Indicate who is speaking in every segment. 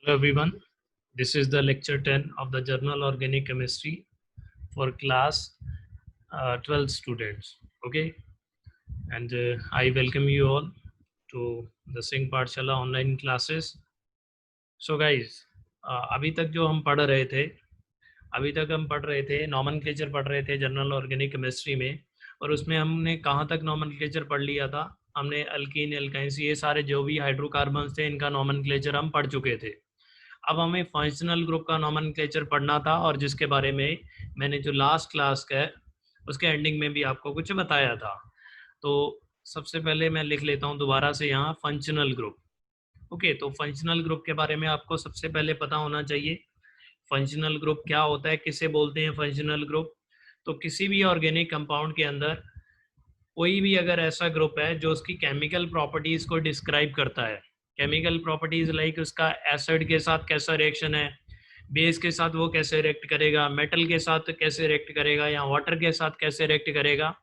Speaker 1: Hello everyone, this is the lecture 10 of the journal Organic Chemistry for class 12 students. Okay, and I welcome you all to the Singh Pathshala online classes. So guys, अभी तक जो हम पढ़ रहे थे, अभी तक हम पढ़ रहे थे नॉमेनक्लेचर पढ़ रहे थे जनरल ऑर्गेनिक केमिस्ट्री में, और उसमें हमने कहाँ तक नॉमेनक्लेचर पढ़ लिया था। हमने अल्कीन, एल्काइंस, ये सारे जो भी हाइड्रोकार्बन्स थे इनका नॉमेनक्लेचर हम पढ़ चुके थे। अब हमें फंक्शनल ग्रुप का नॉमेनक्लेचर पढ़ना था, और जिसके बारे में मैंने जो लास्ट क्लास का है उसके एंडिंग में भी आपको कुछ बताया था। तो सबसे पहले मैं लिख लेता हूँ दोबारा से यहाँ फंक्शनल ग्रुप। ओके, तो फंक्शनल ग्रुप के बारे में आपको सबसे पहले पता होना चाहिए फंक्शनल ग्रुप क्या होता है, किसे बोलते हैं फंक्शनल ग्रुप। तो किसी भी ऑर्गेनिक कंपाउंड के अंदर कोई भी अगर ऐसा ग्रुप है जो उसकी केमिकल प्रॉपर्टीज को डिस्क्राइब करता है, केमिकल प्रॉपर्टीज लाइक उसका एसिड के साथ कैसा रिएक्शन है, बेस के साथ वो कैसे रिएक्ट करेगा, मेटल के साथ कैसे रिएक्ट करेगा, या वाटर के साथ कैसे रिएक्ट करेगा,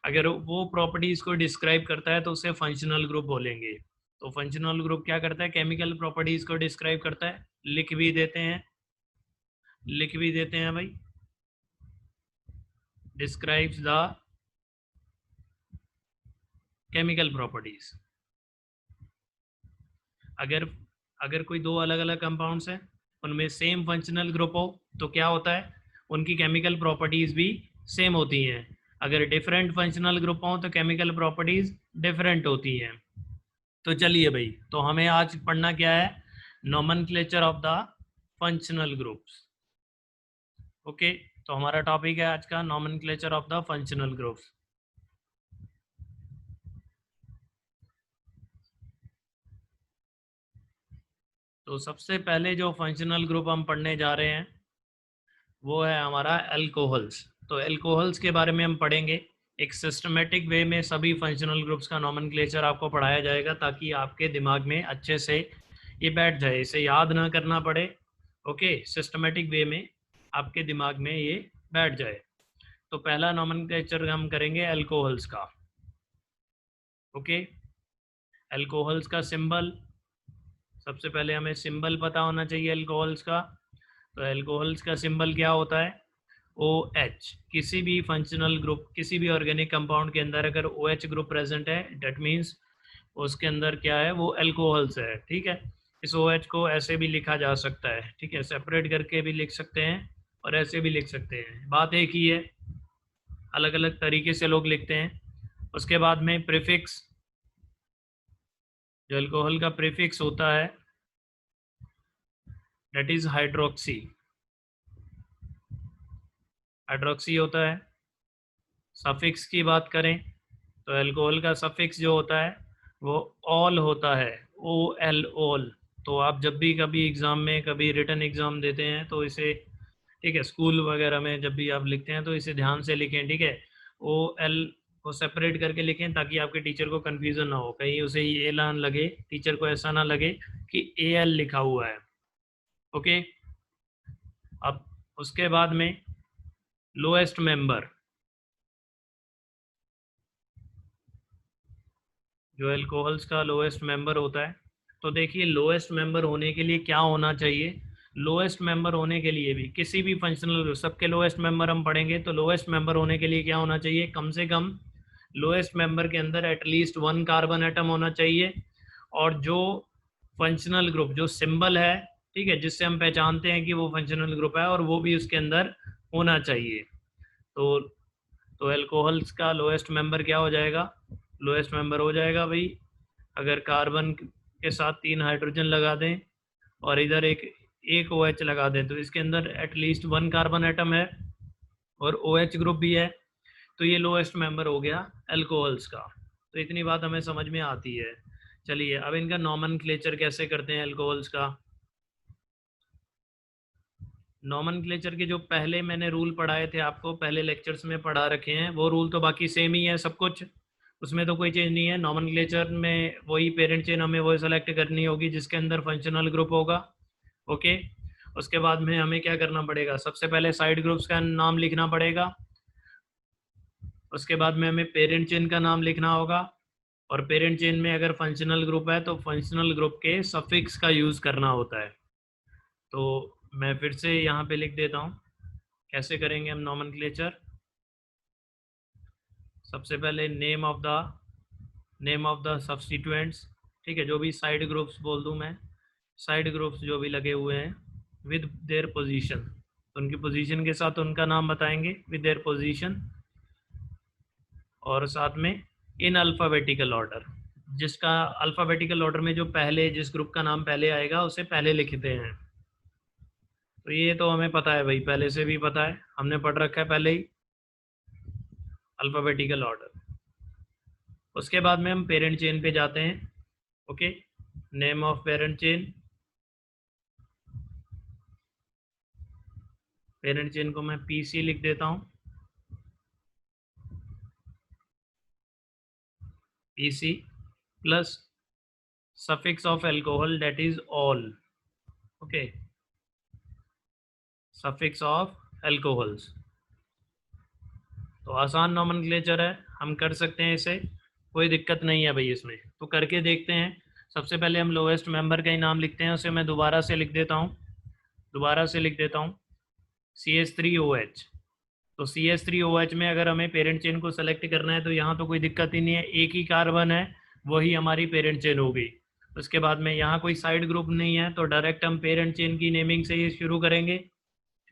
Speaker 1: अगर वो प्रॉपर्टीज को डिस्क्राइब करता है तो उसे फंक्शनल ग्रुप बोलेंगे। तो फंक्शनल ग्रुप क्या करता है, केमिकल प्रॉपर्टीज को डिस्क्राइब करता है। लिख भी देते हैं, लिख भी देते हैं भाई, डिस्क्राइब्स द केमिकल प्रॉपर्टीज। अगर अगर कोई दो अलग अलग कंपाउंड्स हैं उनमें सेम फंक्शनल ग्रुप हो तो क्या होता है, उनकी केमिकल प्रॉपर्टीज भी सेम होती हैं। अगर डिफरेंट फंक्शनल ग्रुप हो तो केमिकल प्रॉपर्टीज डिफरेंट होती हैं। तो चलिए भाई, तो हमें आज पढ़ना क्या है, nomenclature of the functional groups. Okay, तो हमारा टॉपिक है आज का nomenclature of the functional groups. तो सबसे पहले जो फंक्शनल ग्रुप हम पढ़ने जा रहे हैं वो है हमारा अल्कोहल्स। तो अल्कोहल्स के बारे में हम पढ़ेंगे एक सिस्टमेटिक वे में। सभी फंक्शनल ग्रुप्स का नॉमेनक्लेचर आपको पढ़ाया जाएगा ताकि आपके दिमाग में अच्छे से ये बैठ जाए, इसे याद ना करना पड़े। ओके, सिस्टमेटिक वे में आपके दिमाग में ये बैठ जाए। तो पहला नॉमेनक्लेचर हम करेंगे अल्कोहल्स का। ओके, अल्कोहल्स का सिंबल, सबसे पहले हमें सिंबल पता होना चाहिए अल्कोहल्स का। तो अल्कोहल्स का सिंबल क्या होता है, OH। किसी भी फंक्शनल ग्रुप, किसी भी ऑर्गेनिक कंपाउंड के अंदर अगर OH ग्रुप प्रेजेंट है डेट मीन्स उसके अंदर क्या है, वो अल्कोहल्स है। ठीक है, इस OH को ऐसे भी लिखा जा सकता है, ठीक है, सेपरेट करके भी लिख सकते हैं और ऐसे भी लिख सकते हैं, बात एक ही है, अलग अलग तरीके से लोग लिखते हैं। उसके बाद में प्रीफिक्स, जो अल्कोहल का प्रीफिक्स होता है डेट इज हाइड्रोक्सी, हाइड्रोक्सी होता है। सफिक्स की बात करें तो अल्कोहल का सफिक्स जो होता है वो ऑल होता है, OL, ऑल। तो आप जब भी कभी एग्ज़ाम में, कभी रिटन एग्ज़ाम देते हैं तो इसे, ठीक है, स्कूल वगैरह में जब भी आप लिखते हैं तो इसे ध्यान से लिखें, ठीक है। OL को सेपरेट करके लिखें ताकि आपके टीचर को कन्फ्यूज़न ना हो, कहीं उसे ये ना लगे, टीचर को ऐसा ना लगे कि AL लिखा हुआ है। ओके, अब उसके बाद में लोएस्ट मेंबर, जो अल्कोहल्स का लोएस्ट मेंबर होता है। तो देखिए, लोएस्ट मेंबर होने के लिए क्या होना चाहिए, लोएस्ट मेंबर होने के लिए भी किसी भी फंक्शनल, सबके लोएस्ट मेंबर हम पढ़ेंगे, तो लोएस्ट मेंबर होने के लिए क्या होना चाहिए, कम से कम लोएस्ट मेंबर के अंदर एटलीस्ट 1 कार्बन एटम होना चाहिए। और जो फंक्शनल ग्रुप, जो सिंबल है, ठीक है, जिससे हम पहचानते हैं कि वो फंक्शनल ग्रुप है, और वो भी उसके अंदर होना चाहिए। तो अल्कोहल्स का लोएस्ट मेंबर क्या हो जाएगा, लोएस्ट मेंबर हो जाएगा भाई, अगर कार्बन के साथ 3 हाइड्रोजन लगा दें और इधर एक एक OH लगा दें तो इसके अंदर एटलीस्ट 1 कार्बन एटम है और OH ग्रुप भी है, तो ये लोएस्ट मेंबर हो गया अल्कोहल्स का। तो इतनी बात हमें समझ में आती है। चलिए, अब इनका नॉमेनक्लेचर कैसे करते हैं अल्कोहल्स का। नॉमेनक्लेचर के जो पहले मैंने रूल पढ़ाए थे आपको, पहले लेक्चर्स में पढ़ा रखे हैं, वो रूल तो बाकी सेम ही है सब कुछ, उसमें तो कोई चेंज नहीं है। नॉमेनक्लेचर में वही पेरेंट चेन हमें वो सेलेक्ट करनी होगी जिसके अंदर फंक्शनल ग्रुप होगा। ओके, उसके बाद में हमें क्या करना पड़ेगा, सबसे पहले साइड ग्रुप्स का नाम लिखना पड़ेगा, उसके बाद में हमें पेरेंट चेन का नाम लिखना होगा, और पेरेंट चेन में अगर फंक्शनल ग्रुप है तो फंक्शनल ग्रुप के सफिक्स का यूज़ करना होता है। तो मैं फिर से यहाँ पे लिख देता हूँ, कैसे करेंगे हम नॉमेनक्लेचर। सबसे पहले नेम ऑफ द सब्स्टिट्यूएंट्स, ठीक है, जो भी साइड ग्रुप्स बोल दूँ मैं, साइड ग्रुप्स जो भी लगे हुए हैं, विद देयर पोजीशन, तो उनकी पोजीशन के साथ उनका नाम बताएंगे विद देयर पोजीशन, और साथ में इन अल्फ़ाबेटिकल ऑर्डर, जिसका अल्फ़ाबेटिकल ऑर्डर में जो पहले जिस ग्रुप का नाम पहले आएगा उसे पहले लिखते हैं। तो ये तो हमें पता है भाई, पहले से भी पता है, हमने पढ़ रखा है पहले ही, अल्फ़ाबेटिकल ऑर्डर। उसके बाद में हम पेरेंट चेन पे जाते हैं। Okay, name of parent chain, parent chain को मैं पीसी लिख देता हूँ, PC plus suffix of alcohol, that is all. Okay, suffix of alcohols। तो आसान नॉमेनक्लेचर है, हम कर सकते हैं इसे, कोई दिक्कत नहीं है भाई इसमें। तो करके देखते हैं। सबसे पहले हम लोएस्ट मेंबर का ही नाम लिखते हैं, उसे मैं दोबारा से लिख देता हूँ, CH3OH। तो CH3OH में अगर हमें पेरेंट चेन को सेलेक्ट करना है तो यहाँ तो कोई दिक्कत ही नहीं है, एक ही कार्बन है, वही हमारी पेरेंट चेन होगी। उसके बाद में यहाँ कोई साइड ग्रुप नहीं है, तो डायरेक्ट हम पेरेंट चेन की नेमिंग से ही शुरू करेंगे।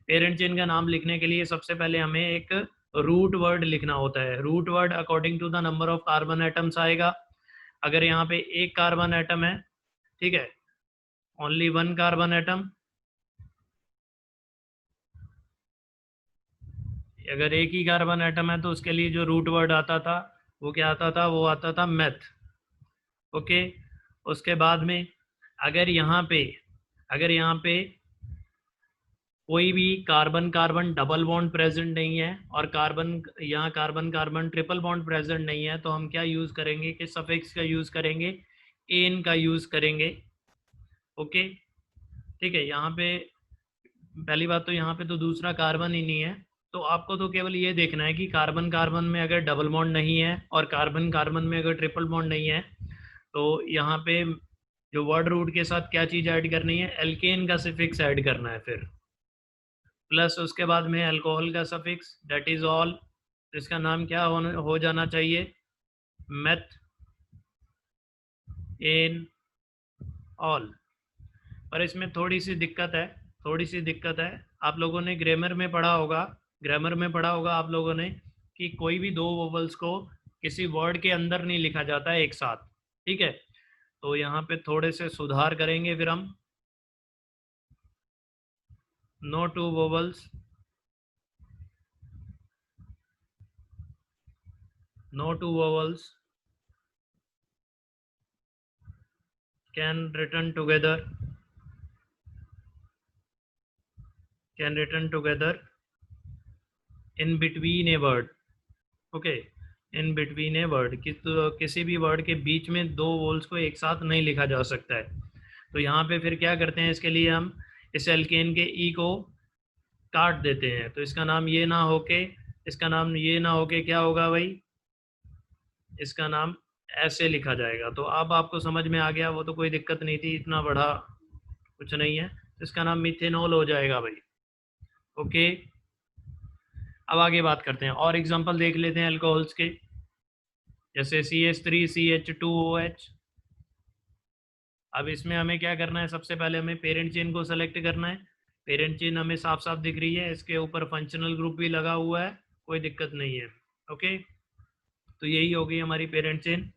Speaker 1: पेरेंट चेन का नाम लिखने के लिए सबसे पहले हमें एक रूट वर्ड लिखना होता है। Root word according to the number of carbon atoms आएगा। अगर यहाँ पे एक कार्बन एटम है, ठीक है, ओनली वन कार्बन एटम, अगर एक ही कार्बन एटम है तो उसके लिए जो रूट वर्ड आता था वो क्या आता था, वो आता था मेथ। ओके, उसके बाद में अगर यहाँ पे कोई भी carbon carbon double bond present नहीं है और यहाँ carbon carbon triple bond present नहीं है, तो हम क्या यूज करेंगे कि सफिक्स का यूज करेंगे, एन का यूज करेंगे। ओके, ठीक है, यहाँ पे पहली बात तो यहाँ पे तो दूसरा कार्बन ही नहीं है, तो आपको तो केवल ये देखना है कि कार्बन कार्बन में अगर डबल बॉन्ड नहीं है और कार्बन कार्बन में अगर ट्रिपल बॉन्ड नहीं है, तो यहाँ पे जो वर्ड रूट के साथ क्या चीज़ ऐड करनी है, एल्केन का सफिक्स ऐड करना है फिर, प्लस उसके बाद में अल्कोहल का सफिक्स, दैट इज ऑल। इसका नाम क्या हो जाना चाहिए, मेथ इन ऑल। पर इसमें थोड़ी सी दिक्कत है, आप लोगों ने ग्रामर में पढ़ा होगा आप लोगों ने कि कोई भी दो वोवल्स को किसी वर्ड के अंदर नहीं लिखा जाता है एक साथ, ठीक है। तो यहाँ पे थोड़े से सुधार करेंगे फिर हम, no two vowels can written together in between a word। Okay, in between a word, किसी भी वर्ड के बीच में दो वोल्स को एक साथ नहीं लिखा जा सकता है। तो यहाँ पे फिर क्या करते हैं, इसके लिए हम इस एल्केन के ई को काट देते हैं, तो इसका नाम ये ना होके क्या होगा भाई, इसका नाम ऐसे लिखा जाएगा। तो अब आपको समझ में आ गया, वो तो कोई दिक्कत नहीं थी, इतना बड़ा कुछ नहीं है, इसका नाम मिथेनॉल हो जाएगा भाई। ओके, अब आगे बात करते हैं और एग्जांपल देख लेते हैं अल्कोहल्स के, जैसे CH3CH2OH। अब इसमें हमें क्या करना है, सबसे पहले हमें पेरेंट चेन को सेलेक्ट करना है। पेरेंट चेन हमें साफ साफ दिख रही है, इसके ऊपर फंक्शनल ग्रुप भी लगा हुआ है, कोई दिक्कत नहीं है। ओके, तो यही हो गई हमारी पेरेंट चेन।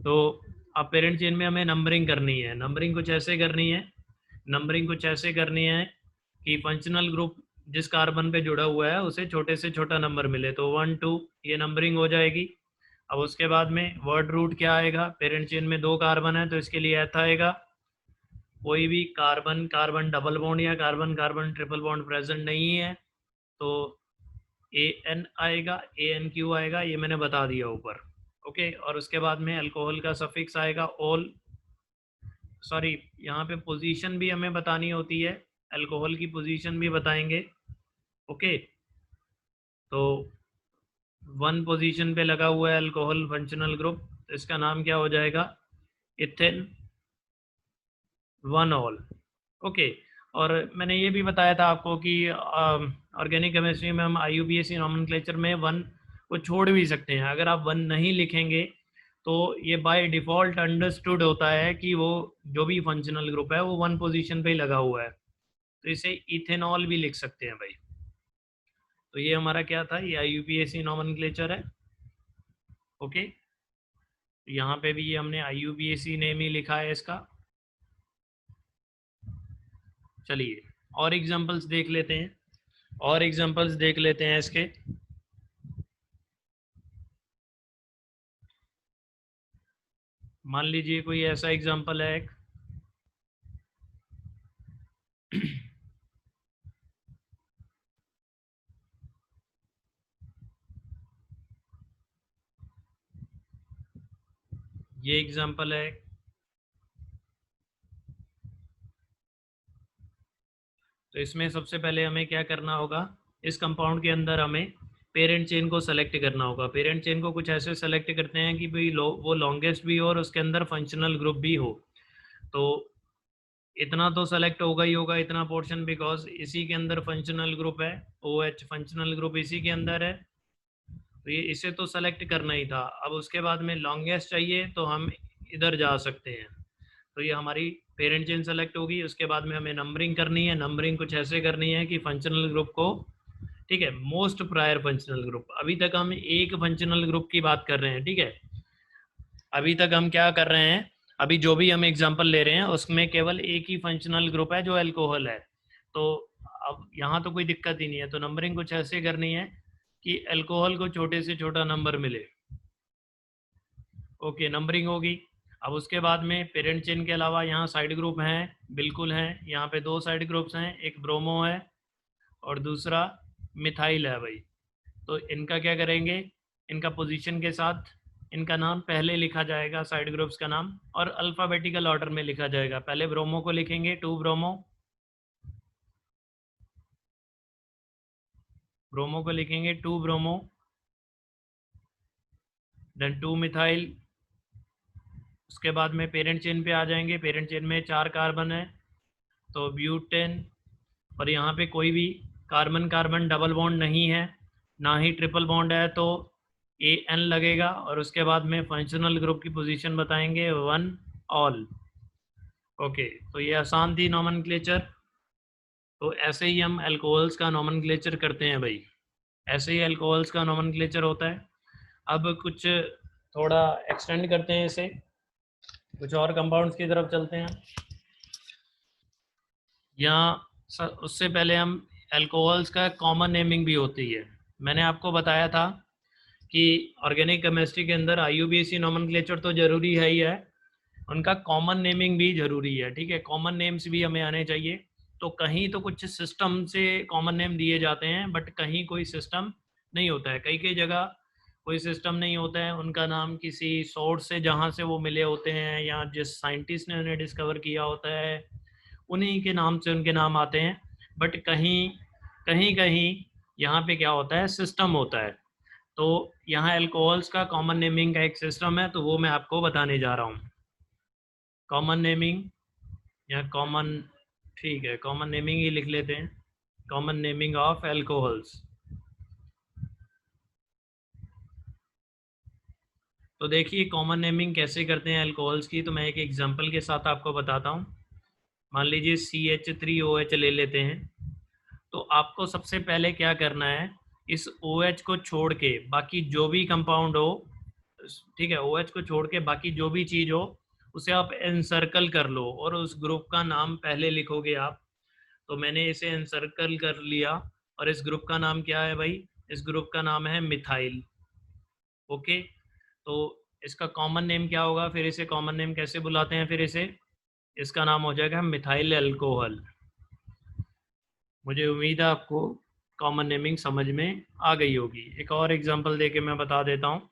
Speaker 1: तो अब पेरेंट चेन में हमें नंबरिंग करनी है। नंबरिंग कुछ ऐसे करनी है कि फंक्शनल ग्रुप जिस कार्बन पे जुड़ा हुआ है उसे छोटे से छोटा नंबर मिले, तो 1 2 ये नंबरिंग हो जाएगी। अब उसके बाद में वर्ड रूट क्या आएगा, पेरेंट चेन में दो कार्बन है तो इसके लिए एथ आएगा। कोई भी कार्बन कार्बन डबल बॉन्ड या carbon carbon triple bond present नहीं है तो AN आएगा, ANQ आएगा, ये मैंने बता दिया ऊपर। ओके, और उसके बाद में अल्कोहल का सफिक्स आएगा ऑल, सॉरी यहाँ पे पोजीशन भी हमें बतानी होती है, अल्कोहल की पोजीशन भी बताएंगे। ओके, तो 1 पोजीशन पे लगा हुआ है अल्कोहल फंक्शनल ग्रुप, तो इसका नाम क्या हो जाएगा, इथेन 1 ऑल। ओके, और मैंने ये भी बताया था आपको कि ऑर्गेनिक केमिस्ट्री में हम IUPAC नॉमेनक्लेचर में 1 को छोड़ भी सकते हैं। अगर आप 1 नहीं लिखेंगे तो ये बाय डिफ़ॉल्ट अंडरस्टूड होता है कि वो जो भी फंक्शनल ग्रुप है वो 1 पोजीशन पे ही लगा हुआ है। तो इसे इथेनॉल भी लिख सकते हैं भाई। तो ये हमारा क्या था, ये IUPAC नॉमेनक्लेचर है। ओके, यहाँ पे भी ये हमने IUPAC नेम ही लिखा है इसका। चलिए और एग्जांपल्स देख लेते हैं, और एग्जांपल्स देख लेते हैं इसके। मान लीजिए कोई ऐसा एग्जांपल है एक, ये एग्जांपल है। तो इसमें सबसे पहले हमें क्या करना होगा, इस कंपाउंड के अंदर हमें पेरेंट चेन को सेलेक्ट करना होगा। पेरेंट चेन को कुछ ऐसे सेलेक्ट करते हैं कि भाई वो लॉन्गेस्ट भी हो और उसके अंदर फंक्शनल ग्रुप भी हो। तो इतना तो सेलेक्ट होगा ही होगा, इतना पोर्शन, बिकॉज इसी के अंदर फंक्शनल ग्रुप है, OH फंक्शनल ग्रुप इसी के अंदर है। तो ये इसे तो सेलेक्ट करना ही था। अब उसके बाद में लॉन्गेस्ट चाहिए तो हम इधर जा सकते हैं। तो ये हमारी पेरेंट चेन सेलेक्ट होगी। उसके बाद में हमें नंबरिंग करनी है। नंबरिंग कुछ ऐसे करनी है कि फंक्शनल ग्रुप को, ठीक है, मोस्ट प्रायर फंक्शनल ग्रुप। अभी तक हम एक फंक्शनल ग्रुप की बात कर रहे हैं, ठीक है। अभी तक हम क्या कर रहे हैं, अभी जो भी हम एग्जांपल ले रहे हैं उसमें केवल एक ही फंक्शनल ग्रुप है जो अल्कोहल है। तो अब यहाँ तो कोई दिक्कत ही नहीं है। तो नंबरिंग कुछ ऐसे करनी है कि अल्कोहल को छोटे से छोटा नंबर मिले। ओके, नंबरिंग होगी। अब उसके बाद में पेरेंट चेन के अलावा यहाँ साइड ग्रुप हैं, बिल्कुल हैं। यहाँ पे 2 साइड ग्रुप्स हैं, एक ब्रोमो है और दूसरा मिथाइल है भाई। तो इनका क्या करेंगे, इनका पोजीशन के साथ इनका नाम पहले लिखा जाएगा, साइड ग्रुप्स का नाम, और अल्फ़ाबेटिकल ऑर्डर में लिखा जाएगा। पहले ब्रोमो को लिखेंगे 2 ब्रोमो, ब्रोमो को लिखेंगे 2 ब्रोमो, देन 2 मिथाइल। उसके बाद में पेरेंट चेन पे आ जाएंगे। पेरेंट चेन में 4 कार्बन है तो ब्यूटेन, और यहाँ पे कोई भी कार्बन कार्बन डबल बॉन्ड नहीं है, ना ही ट्रिपल बॉन्ड है, तो AN लगेगा। और उसके बाद में फंक्शनल ग्रुप की पोजीशन बताएंगे 1 ऑल। ओके, तो ये आसान थी नॉमेनक्लेचर। तो ऐसे ही हम अल्कोहल्स का नॉमेनक्लेचर करते हैं भाई, ऐसे ही अल्कोहल्स का नॉमेनक्लेचर होता है। अब कुछ थोड़ा एक्सटेंड करते हैं इसे, कुछ और कंपाउंड्स की तरफ चलते हैं। यहाँ उससे पहले हम अल्कोहल्स का कॉमन नेमिंग भी होती है। मैंने आपको बताया था कि ऑर्गेनिक केमिस्ट्री के अंदर IUPAC नॉमेनक्लेचर तो ज़रूरी है ही है, उनका कॉमन नेमिंग भी ज़रूरी है, ठीक है। कॉमन नेम्स भी हमें आने चाहिए। तो कहीं तो कुछ सिस्टम से कॉमन नेम दिए जाते हैं, बट कहीं कोई सिस्टम नहीं होता है। कई कई जगह कोई सिस्टम नहीं होता है, उनका नाम किसी सोर्स से जहाँ से वो मिले होते हैं या जिस साइंटिस्ट ने उन्हें डिस्कवर किया होता है उन्हीं के नाम से उनके नाम आते हैं। बट कहीं कहीं कहीं यहाँ पे क्या होता है, सिस्टम होता है। तो यहाँ अल्कोहल्स का कॉमन नेमिंग का एक सिस्टम है, तो वो मैं आपको बताने जा रहा हूँ। कॉमन नेमिंग या कॉमन, ठीक है, कॉमन नेमिंग ही लिख लेते हैं, कॉमन नेमिंग ऑफ अल्कोहल्स। तो देखिए कॉमन नेमिंग कैसे करते हैं अल्कोहल्स की, तो मैं एक एग्जांपल के साथ आपको बताता हूँ। मान लीजिए CH3OH ले लेते हैं। तो आपको सबसे पहले क्या करना है, इस OH को छोड़ के बाकी जो भी कंपाउंड हो, ठीक है, OH को छोड़ के बाकी जो भी चीज़ हो उसे आप एनसर्कल कर लो और उस ग्रुप का नाम पहले लिखोगे आप। तो मैंने इसे एनसर्कल कर लिया और इस ग्रुप का नाम क्या है भाई, इस ग्रुप का नाम है मिथाइल। ओके, तो इसका कॉमन नेम क्या होगा, फिर इसे कॉमन नेम कैसे बुलाते हैं, फिर इसे, इसका नाम हो जाएगा मिथाइल अल्कोहल। मुझे उम्मीद है आपको कॉमन नेमिंग समझ में आ गई होगी। एक और एग्जांपल देके मैं बता देता हूँ।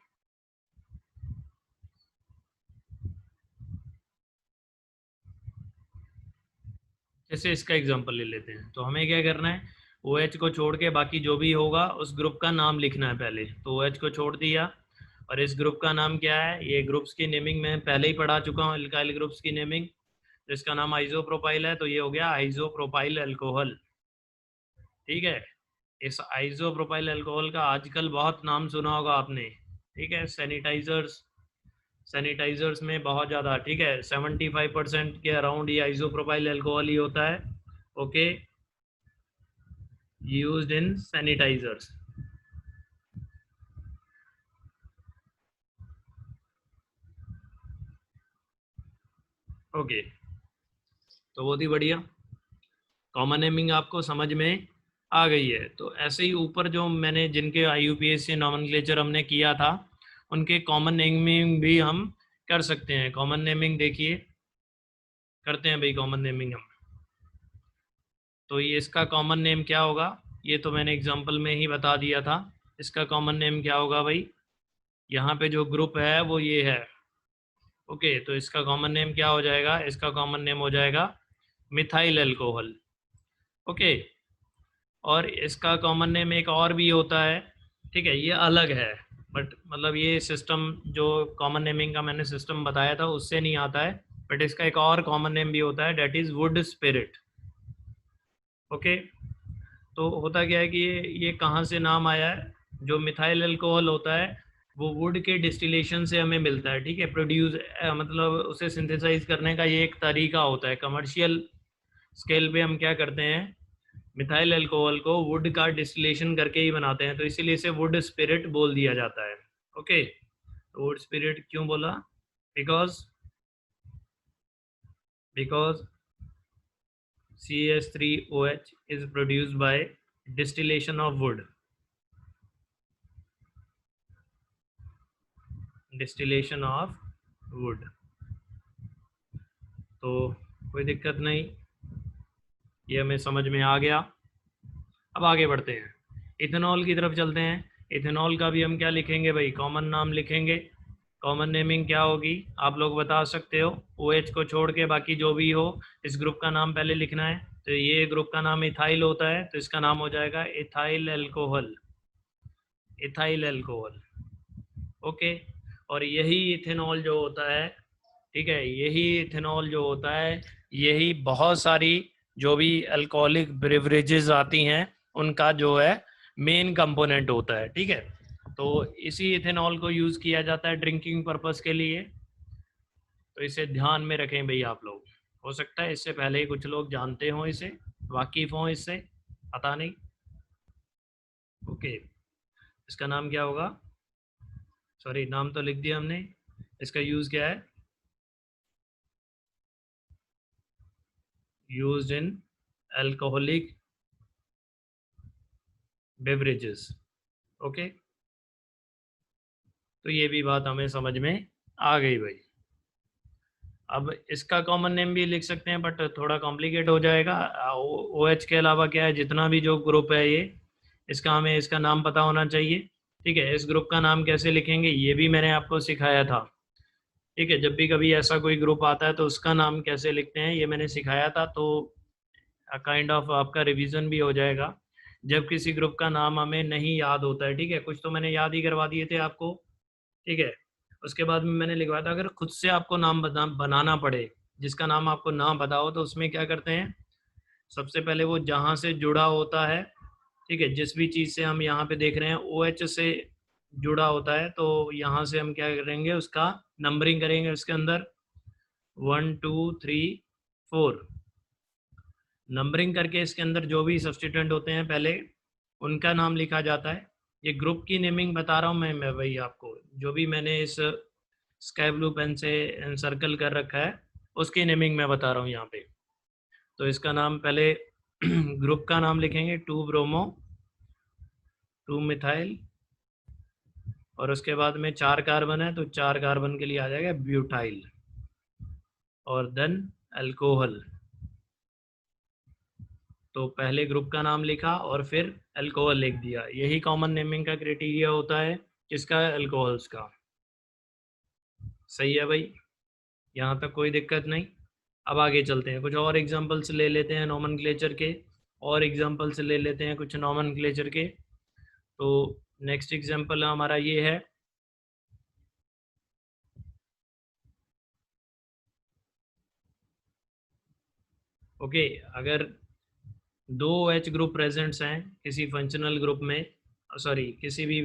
Speaker 1: जैसे इसका एग्जांपल ले लेते हैं, तो हमें क्या करना है, OH को छोड़ के बाकी जो भी होगा उस ग्रुप का नाम लिखना है पहले। तो OH को छोड़ दिया और इस ग्रुप का नाम क्या है, ये ग्रुप्स की नेमिंग मैं पहले ही पढ़ा चुका हूँ, अल्काइल ग्रुप्स की नेमिंग। तो इसका नाम आइसोप्रोपाइल है, तो ये हो गया आइसोप्रोपाइल अल्कोहल। ठीक है, इस आइसोप्रोपाइल अल्कोहल का आजकल बहुत नाम सुना होगा आपने। ठीक है, सैनिटाइजर्स में बहुत ज़्यादा, ठीक है, 75% के अराउंड ये आइसोप्रोपाइल अल्कोहल ही होता है। Okay, used in sanitizers. Okay, तो बहुत ही बढ़िया, कॉमन नेमिंग आपको समझ में आ गई है। तो ऐसे ही ऊपर जो मैंने जिनके IUPAC नॉमेनक्लेचर हमने किया था, उनके कॉमन नेमिंग भी हम कर सकते हैं। कॉमन नेमिंग देखिए, करते हैं भाई कॉमन नेमिंग हम। तो ये इसका कॉमन नेम क्या होगा, ये तो मैंने एग्जांपल में ही बता दिया था। इसका कॉमन नेम क्या होगा भाई, यहाँ पे जो ग्रुप है वो ये है। ओके, तो इसका कॉमन नेम क्या हो जाएगा, इसका कॉमन नेम हो जाएगा मिथाइल अल्कोहल। ओके, और इसका कॉमन नेम एक और भी होता है, ठीक है, ये अलग है, बट मतलब ये सिस्टम जो कॉमन नेमिंग का मैंने सिस्टम बताया था उससे नहीं आता है, बट इसका एक और कॉमन नेम भी होता है, that is would spirit. Okay, तो होता क्या है कि ये कहाँ से नाम आया है, जो मिथाइल अल्कोहल होता है वो वुड के डिस्टिलेशन से हमें मिलता है। ठीक है, प्रोड्यूस मतलब उसे सिंथेसाइज करने का ये एक तरीका होता है। कमर्शियल स्केल पे हम क्या करते हैं, मिथाइल अल्कोहल को वुड का डिस्टिलेशन करके ही बनाते हैं, तो इसीलिए इसे वुड स्पिरिट बोल दिया जाता है। ओके, तो वुड स्पिरिट क्यों बोला, because because CH3OH is produced by distillation of wood, distillation of would. तो कोई दिक्कत नहीं, ये हमें समझ में आ गया। अब आगे बढ़ते हैं, इथेनॉल की तरफ चलते हैं। इथेनॉल का भी हम क्या लिखेंगे भाई, कॉमन नाम लिखेंगे। कॉमन नेमिंग क्या होगी, आप लोग बता सकते हो, OH को छोड़ के बाकी जो भी हो इस ग्रुप का नाम पहले लिखना है। तो ये ग्रुप का नाम इथाइल होता है, तो इसका नाम हो जाएगा ethyl alcohol, ethyl alcohol. Okay, और यही इथेनॉल जो होता है, ठीक है, यही इथेनॉल जो होता है, यही बहुत सारी जो भी अल्कोहलिक ब्रेवरेजेस आती हैं उनका जो है मेन कंपोनेंट होता है। ठीक है, तो इसी इथेनॉल को यूज़ किया जाता है ड्रिंकिंग पर्पस के लिए, तो इसे ध्यान में रखें भाई आप लोग। हो सकता है इससे पहले ही कुछ लोग जानते हों, इसे वाकिफ़ हों, इससे पता नहीं। ओके, इसका नाम क्या होगा, सॉरी नाम तो लिख दिया हमने, इसका यूज़ क्या है, used in alcoholic beverages। Okay, तो ये भी बात हमें समझ में आ गई भाई। अब इसका कॉमन नेम भी लिख सकते हैं, बट थोड़ा कॉम्प्लिकेट हो जाएगा। OH के अलावा क्या है, जितना भी जो ग्रुप है ये, इसका हमें इसका नाम पता होना चाहिए। ठीक है, इस ग्रुप का नाम कैसे लिखेंगे ये भी मैंने आपको सिखाया था। ठीक है, जब भी कभी ऐसा कोई ग्रुप आता है तो उसका नाम कैसे लिखते हैं ये मैंने सिखाया था, तो काइंड ऑफ आपका रिवीजन भी हो जाएगा जब किसी ग्रुप का नाम हमें नहीं याद होता है। ठीक है, कुछ तो मैंने याद ही करवा दिए थे आपको। ठीक है, उसके बाद में मैंने लिखवाया था अगर खुद से आपको नाम बनाना पड़े, जिसका नाम आपको ना पता हो, तो उसमें क्या करते हैं, सबसे पहले वो जहाँ से जुड़ा होता है, ठीक है, जिस भी चीज़ से हम यहाँ पे देख रहे हैं OH से जुड़ा होता है, तो यहाँ से हम क्या करेंगे, उसका नंबरिंग करेंगे उसके अंदर 1 2 3 4, नंबरिंग करके इसके अंदर जो भी सब्सटीट्यूएंट होते हैं पहले उनका नाम लिखा जाता है। ये ग्रुप की नेमिंग बता रहा हूँ मैं भाई आपको, जो भी मैंने इस स्काई ब्लू पेन से सर्कल कर रखा है उसकी नेमिंग मैं बता रहा हूँ यहाँ पे। तो इसका नाम पहले ग्रुप का नाम लिखेंगे 2 ब्रोमो 2 मिथाइल, और उसके बाद में 4 कार्बन है तो 4 कार्बन के लिए आ जाएगा ब्यूटाइल, और देन अल्कोहल। तो पहले ग्रुप का नाम लिखा और फिर अल्कोहल लिख दिया, यही कॉमन नेमिंग का क्राइटेरिया होता है किसका, अल्कोहल्स का। सही है भाई, यहाँ तक कोई दिक्कत नहीं। अब आगे चलते हैं, कुछ और एग्जांपल्स ले लेते हैं नॉमनक्लेचर के, और एग्जांपल्स ले लेते हैं कुछ नॉमनक्लेचर के। तो नेक्स्ट एग्जांपल हमारा ये है, ओके, अगर दो OH ग्रुप प्रेजेंट्स हैं किसी फंक्शनल ग्रुप में, सॉरी किसी भी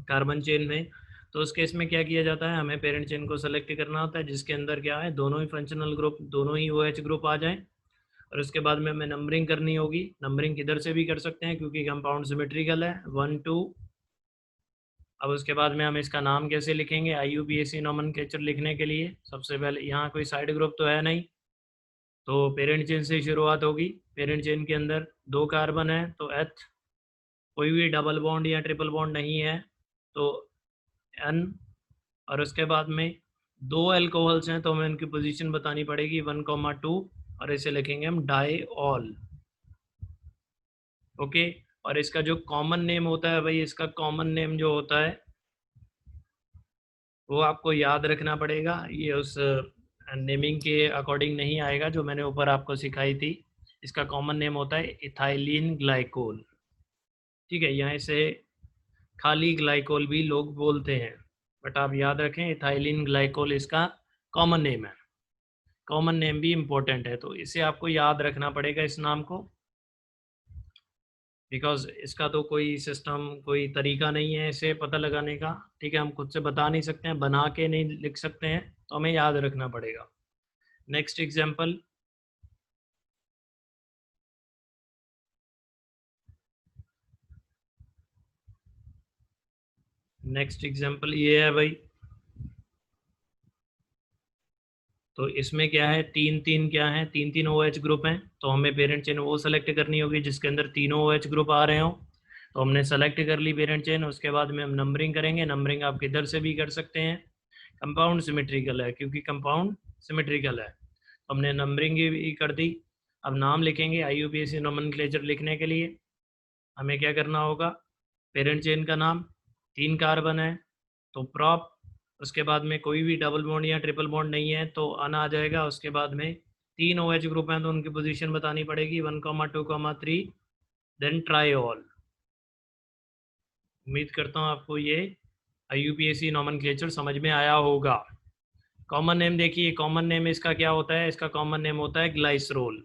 Speaker 1: कार्बन चेन में, तो उस केस में क्या किया जाता है, हमें पेरेंट चेन को सेलेक्ट करना होता है जिसके अंदर क्या है, दोनों ही फंक्शनल ग्रुप, दोनों ही OH ग्रुप आ जाएं, और उसके बाद में हमें नंबरिंग करनी होगी। नंबरिंग किधर से भी कर सकते हैं क्योंकि कंपाउंड सिमेट्रिकल है, 1 2। अब उसके बाद में हम इसका नाम कैसे लिखेंगे, IUPAC नोमेनक्लेचर लिखने के लिए सबसे पहले यहाँ कोई साइड ग्रुप तो है नहीं, तो पेरेंट चेन से शुरुआत होगी। पेरेंट चेन के अंदर 2 कार्बन है तो H, कोई भी डबल बॉन्ड या ट्रिपल बॉन्ड नहीं है तो N, और उसके बाद में 2 अल्कोहल्स हैं तो हमें उनकी पोजीशन बतानी पड़ेगी 1,2, और इसे लिखेंगे हम डाईऑल। ओके, और इसका जो कॉमन नेम होता है भाई, इसका कॉमन नेम जो होता है वो आपको याद रखना पड़ेगा, ये उस नेमिंग के अकॉर्डिंग नहीं आएगा जो मैंने ऊपर आपको सिखाई थी। इसका कॉमन नेम होता है इथाइलिन ग्लाइकोल। ठीक है, यहाँ इसे खाली ग्लाइकोल भी लोग बोलते हैं, बट आप याद रखें इथाइलिन ग्लाइकोल इसका कॉमन नेम है। कॉमन नेम भी इम्पोर्टेंट है, तो इसे आपको याद रखना पड़ेगा इस नाम को, बिकॉज इसका तो कोई सिस्टम, कोई तरीका नहीं है इसे पता लगाने का। ठीक है, हम खुद से बता नहीं सकते हैं, बना के नहीं लिख सकते हैं, तो हमें याद रखना पड़ेगा। नेक्स्ट एग्जाम्पल, नेक्स्ट एग्जाम्पल ये है भाई, तो इसमें क्या है, तीन तीन क्या है, तीन तीन OH ग्रुप हैं, तो हमें पेरेंट चेन वो सेलेक्ट करनी होगी जिसके अंदर तीनों OH ग्रुप आ रहे हो। तो हमने सेलेक्ट कर ली पेरेंट चेन, उसके बाद में हम नंबरिंग करेंगे। नंबरिंग आप किधर से भी कर सकते हैं, कंपाउंड सिमेट्रिकल है, क्योंकि कंपाउंड सिमेट्रिकल है तो हमने नंबरिंग भी कर दी। अब नाम लिखेंगे, IUPAC नोमेनक्लेचर लिखने के लिए हमें क्या करना होगा, पेरेंट चेन का नाम, 3 कार्बन है तो प्रॉप, उसके बाद में कोई भी डबल बॉन्ड या ट्रिपल बॉन्ड नहीं है तो अन आ जाएगा। उसके बाद में 3 OH ग्रुप हैं तो उनकी पोजीशन बतानी पड़ेगी 1,2,3, देन ट्राईऑल। उम्मीद करता हूँ आपको ये IUPAC नोमेनक्लेचर समझ में आया होगा। कॉमन नेम देखिए, कॉमन नेम इसका क्या होता है, इसका कॉमन नेम होता है ग्लाइसरोल।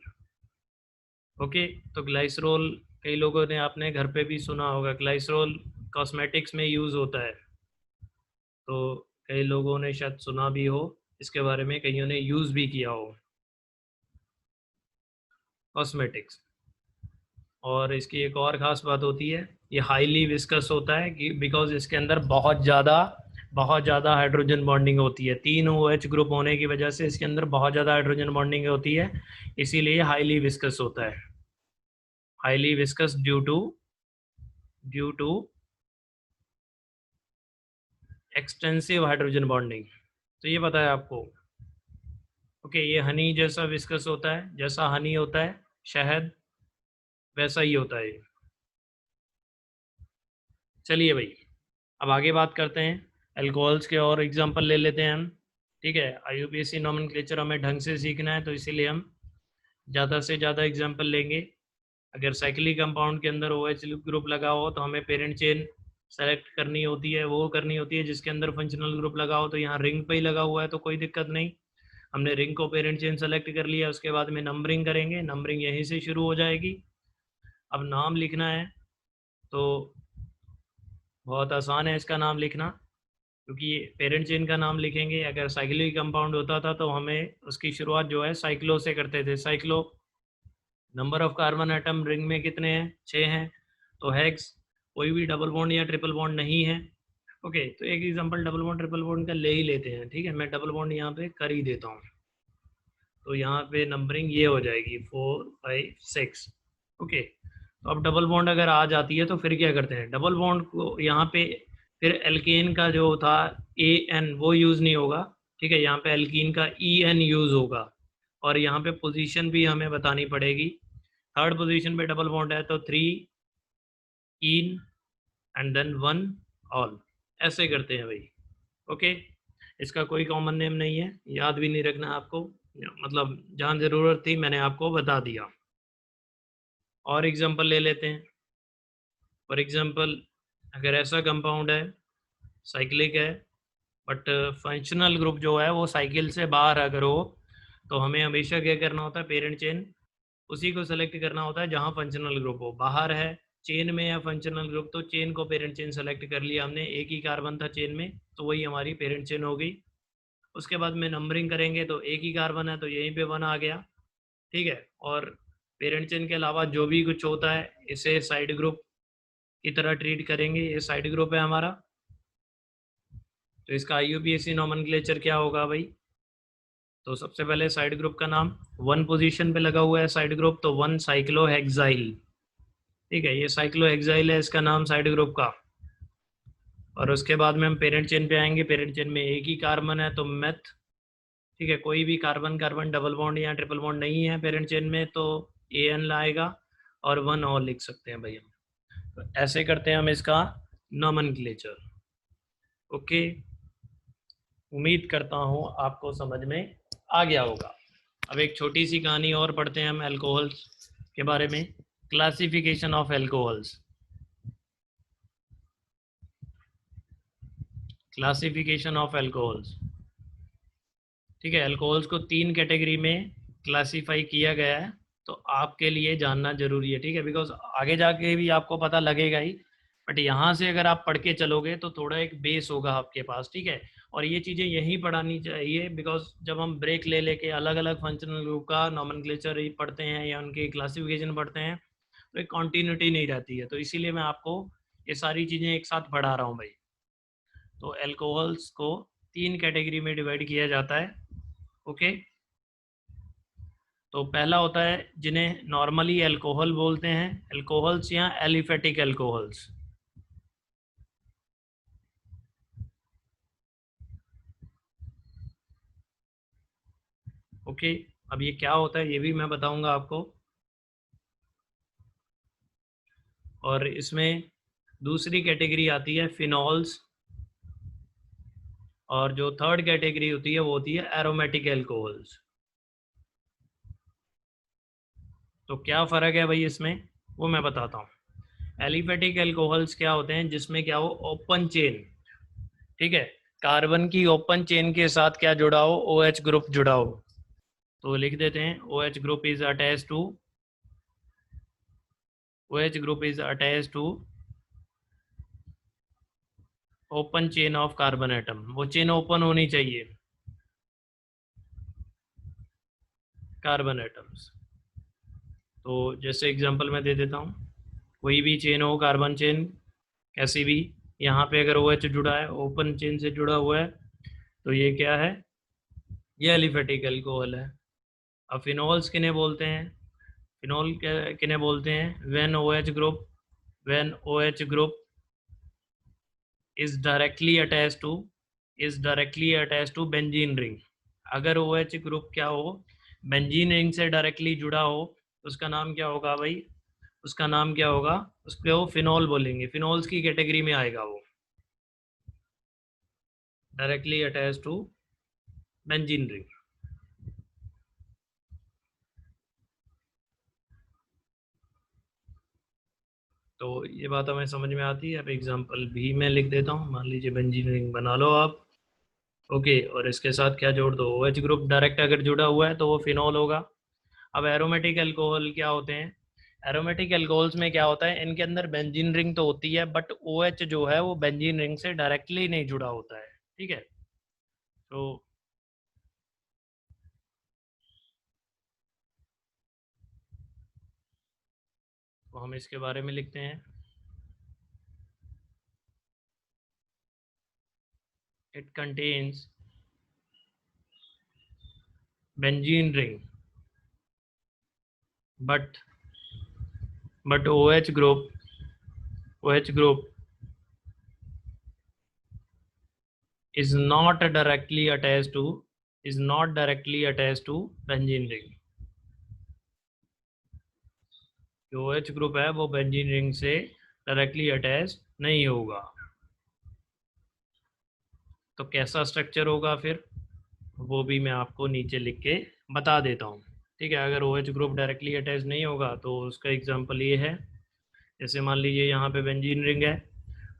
Speaker 1: ओके, तो ग्लाइसरोल कई लोगों ने आपने घर पे भी सुना होगा, ग्लाइसरोल कॉस्मेटिक्स में यूज़ होता है, तो कई लोगों ने शायद सुना भी हो इसके बारे में, कईयों ने यूज़ भी किया हो कॉस्मेटिक्स। और इसकी एक और ख़ास बात होती है, ये हाईली विस्कस होता है कि बिकॉज इसके अंदर बहुत ज़्यादा हाइड्रोजन बॉन्डिंग होती है, 3 OH ग्रुप होने की वजह से इसके अंदर बहुत ज़्यादा हाइड्रोजन बॉन्डिंग होती है, इसीलिए हाईली विस्कस होता है। Highly viscous due to extensive hydrogen bonding, तो ये पता है आपको। ओके, ये हनी जैसा विस्कस होता है, जैसा हनी होता है शहद, वैसा ही होता है। चलिए भाई, अब आगे बात करते हैं अल्कोहल्स के, और एग्जांपल ले लेते हैं हम। ठीक है, IUPAC नोमेनक्लेचर हमें ढंग से सीखना है तो इसीलिए हम ज़्यादा से ज़्यादा एग्जांपल लेंगे। अगर साइक्लिक कंपाउंड के अंदर OH ग्रुप लगा हो तो हमें पेरेंट चेन सेलेक्ट करनी होती है, वो करनी होती है जिसके अंदर फंक्शनल ग्रुप लगा हो, तो यहाँ रिंग पे ही लगा हुआ है तो कोई दिक्कत नहीं, हमने रिंग को पेरेंट चेन सेलेक्ट कर लिया। उसके बाद में नंबरिंग करेंगे, नंबरिंग यहीं से शुरू हो जाएगी। अब नाम लिखना है तो बहुत आसान है इसका नाम लिखना, क्योंकि पेरेंट चेन का नाम लिखेंगे। अगर साइक्लिक कंपाउंड होता था तो हमें उसकी शुरुआत जो है साइक्लो से करते थे, cyclo. Number of carbon atom ring में कितने हैं, 6 हैं, तो हेक्स। कोई भी डबल बॉन्ड या ट्रिपल बॉन्ड नहीं है। ओके, तो एक example double bond triple bond का ले ही लेते हैं। ठीक है, मैं डबल बॉन्ड यहाँ पे कर ही देता हूँ, तो यहाँ पे नंबरिंग ये हो जाएगी 4 5 6। ओके, तो अब डबल बॉन्ड अगर आ जाती है तो फिर क्या करते हैं, डबल बॉन्ड को यहाँ पे फिर एल्केन का जो था AN वो यूज़ नहीं होगा। ठीक है, यहाँ पे एल्कीन का EN यूज़ होगा, और यहाँ पे पोजीशन भी हमें बतानी पड़ेगी। थर्ड पोजीशन पे डबल बॉन्ड है तो 3 इन एंड देन 1 ऑल, ऐसे करते हैं भाई। ओके, इसका कोई कॉमन नेम नहीं है, याद भी नहीं रखना आपको, मतलब जहाँ ज़रूरत थी मैंने आपको बता दिया। और एग्जांपल ले लेते हैं। फॉर एग्जांपल, अगर ऐसा कंपाउंड है, साइक्लिक है, बट फंक्शनल ग्रुप जो है वो साइकिल से बाहर अगर हो, तो हमें हमेशा क्या करना होता है, पेरेंट चेन उसी को सेलेक्ट करना होता है जहां फंक्शनल ग्रुप हो। बाहर है चेन में या फंक्शनल ग्रुप, तो चेन को पेरेंट चेन सेलेक्ट कर लिया हमने, एक ही कार्बन था चेन में तो वही हमारी पेरेंट चेन हो गई। उसके बाद में नंबरिंग करेंगे तो एक ही कार्बन है तो यहीं पे 1 आ गया, ठीक है। और पेरेंट चेन के अलावा जो भी कुछ होता है इसे साइड ग्रुप की तरह ट्रीट करेंगे। ये साइड ग्रुप है हमारा, तो इसका IUPAC नॉमेनक्लेचर क्या होगा भाई? तो सबसे पहले साइड ग्रुप का नाम, 1 पोजीशन पे लगा हुआ है साइड ग्रुप, तो 1 साइक्लोहेक्साइल, ठीक है, ये साइक्लोहेक्साइल है इसका नाम साइड ग्रुप का। और उसके बाद में हम पेरेंट चेन पे आएंगे, पेरेंट चेन में एक ही कार्बन है तो मेथ, ठीक है, कोई भी कार्बन कार्बन डबल बॉन्ड या ट्रिपल बॉन्ड नहीं है पेरेंट चेन में तो AN लाएगा, और 1 और लिख सकते हैं भाई हम। तो ऐसे करते हैं हम इसका नॉमेनक्लेचर। ओके, उम्मीद करता हूँ आपको समझ में आ गया होगा। अब एक छोटी सी कहानी और पढ़ते हैं हम अल्कोहल्स के बारे में। Classification of alcohols, classification of alcohols, ठीक है। अल्कोहल्स को 3 कैटेगरी में क्लासीफाई किया गया है, तो आपके लिए जानना जरूरी है, ठीक है, बिकॉज आगे जाके भी आपको पता लगेगा ही, बट यहाँ से अगर आप पढ़ के चलोगे तो थोड़ा एक बेस होगा आपके पास, ठीक है। और ये चीज़ें यहीं पढ़ानी चाहिए, बिकॉज जब हम ब्रेक ले लेके अलग अलग फंक्शनल ग्रुप का नॉमेनक्लेचर पढ़ते हैं या उनकी क्लासिफिकेशन पढ़ते हैं तो एक कॉन्टीन्यूटी नहीं रहती है, तो इसीलिए मैं आपको ये सारी चीज़ें एक साथ पढ़ा रहा हूँ भाई। तो अल्कोहल्स को 3 कैटेगरी में डिवाइड किया जाता है, ओके। तो पहला होता है जिन्हें नॉर्मली अल्कोहल बोलते हैं, अल्कोहल्स या एलिफेटिक अल्कोहल्स। ओके, अब ये क्या होता है ये भी मैं बताऊंगा आपको। और इसमें दूसरी कैटेगरी आती है फिनॉल्स, और जो थर्ड कैटेगरी होती है वो होती है एरोमेटिक अल्कोहल्स। तो क्या फ़र्क है भाई इसमें, वो मैं बताता हूँ। एलिफेटिक अल्कोहल्स क्या होते हैं जिसमें क्या हो, ओपन चेन, ठीक है, कार्बन की ओपन चेन के साथ क्या जुड़ा हो, OH ग्रुप जुड़ा हो। तो लिख देते हैं OH group is attach to, OH group is attach to open chain of carbon atom. वो चेन ओपन होनी चाहिए कार्बन एटम्स। तो जैसे एग्जांपल मैं दे देता हूँ, कोई भी चेन हो, कार्बन चेन कैसी भी, यहाँ पे अगर OH जुड़ा है, ओपन चेन से जुड़ा हुआ है, तो ये क्या है, ये एलिफेटिक अल्कोहल है। अब फिनॉल्स किन्हें बोलते हैं, फिनॉल किन्हें बोलते हैं, when OH group, when OH group is directly attach to benzene ring. अगर OH ग्रुप क्या हो, बेंजीन रिंग से डायरेक्टली जुड़ा हो, तो उसका नाम क्या होगा भाई, उसका नाम क्या होगा, उसको फिनॉल बोलेंगे, फिनॉल्स की कैटेगरी में आएगा वो, directly attach to benzene ring. तो ये बात हमें समझ में आती है। अब एग्जांपल भी मैं लिख देता हूँ, मान लीजिए बेंजीन रिंग बना लो आप, ओके, और इसके साथ क्या जोड़ दो, OH ग्रुप डायरेक्ट अगर जुड़ा हुआ है तो वो फिनॉल होगा। अब एरोमेटिक अल्कोहल क्या होते हैं, एरोमेटिक अल्कोहल्स में क्या होता है, इनके अंदर बेंजीन रिंग तो होती है बट OH जो है वो बेंजीन रिंग से डायरेक्टली नहीं जुड़ा होता है, ठीक है। तो हम इसके बारे में लिखते हैं, it contains benzene ring but OH group is not directly attached to benzene ring। जो OH ग्रुप है वो बेंजीन रिंग से डायरेक्टली अटैच नहीं होगा। तो कैसा स्ट्रक्चर होगा फिर, वो भी मैं आपको नीचे लिख के बता देता हूँ, ठीक है। अगर OH ग्रुप डायरेक्टली अटैच नहीं होगा तो उसका एग्जांपल ये है, जैसे मान लीजिए यहाँ पे बेंजीन रिंग है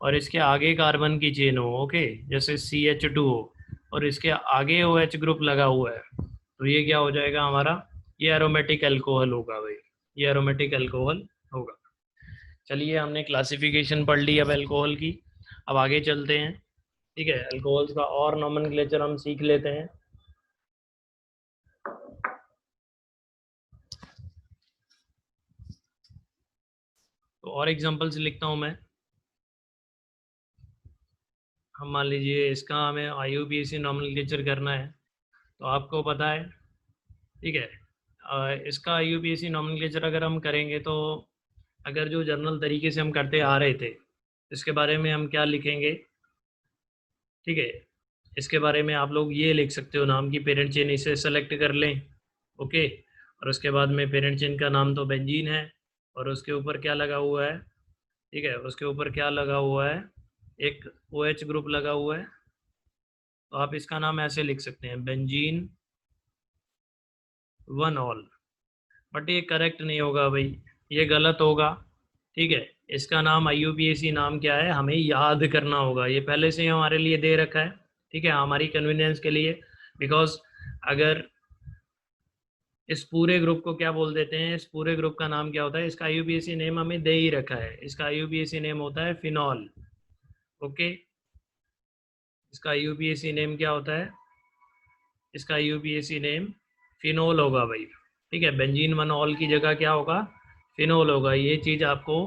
Speaker 1: और इसके आगे कार्बन की चेन हो, ओके, जैसे CH2 हो और इसके आगे OH ग्रुप लगा हुआ है, तो ये क्या हो जाएगा हमारा, ये एरोमेटिक अल्कोहल होगा भाई, ये एरोमेटिक अल्कोहल होगा। चलिए हमने क्लासिफिकेशन पढ़ ली अब अल्कोहल की, अब आगे चलते हैं। ठीक है, अल्कोहल्स का और नोमेनक्लेचर हम सीख लेते हैं। तो और एग्जांपल्स लिखता हूं मैं। हम मान लीजिए इसका हमें IUPAC नोमेनक्लेचर करना है, तो आपको पता है, ठीक है, इसका IUPAC नोमेनक्लेचर अगर हम करेंगे तो अगर जो जर्नल तरीके से हम करते आ रहे थे इसके बारे में हम क्या लिखेंगे, ठीक है, इसके बारे में आप लोग ये लिख सकते हो, नाम की पेरेंट चेन इसे सेलेक्ट कर लें। ओके, और उसके बाद में पेरेंट चेन का नाम तो बेंजीन है, और उसके ऊपर क्या लगा हुआ है, ठीक है, उसके ऊपर क्या लगा हुआ है, एक OH ग्रुप लगा हुआ है, तो आप इसका नाम ऐसे लिख सकते हैं, बेंजीन 1 ऑल। बट ये करेक्ट नहीं होगा भाई, ये गलत होगा। ठीक है, इसका नाम IUPAC नाम क्या है हमें याद करना होगा, ये पहले से ही हमारे लिए दे रखा है, ठीक है, हमारी कन्वीनियंस के लिए। बिकॉज अगर इस पूरे ग्रुप को क्या बोल देते हैं, इस पूरे ग्रुप का नाम क्या होता है, इसका IUPAC नेम हमें दे ही रखा है, इसका IUPAC नेम होता है फिनॉल। ओके, इसका IUPAC नेम क्या होता है, इसका IUPAC नेम फिनोल होगा भाई। ठीक है, बेंजीन 1 ऑल की जगह क्या होगा, फिनोल होगा, ये चीज़ आपको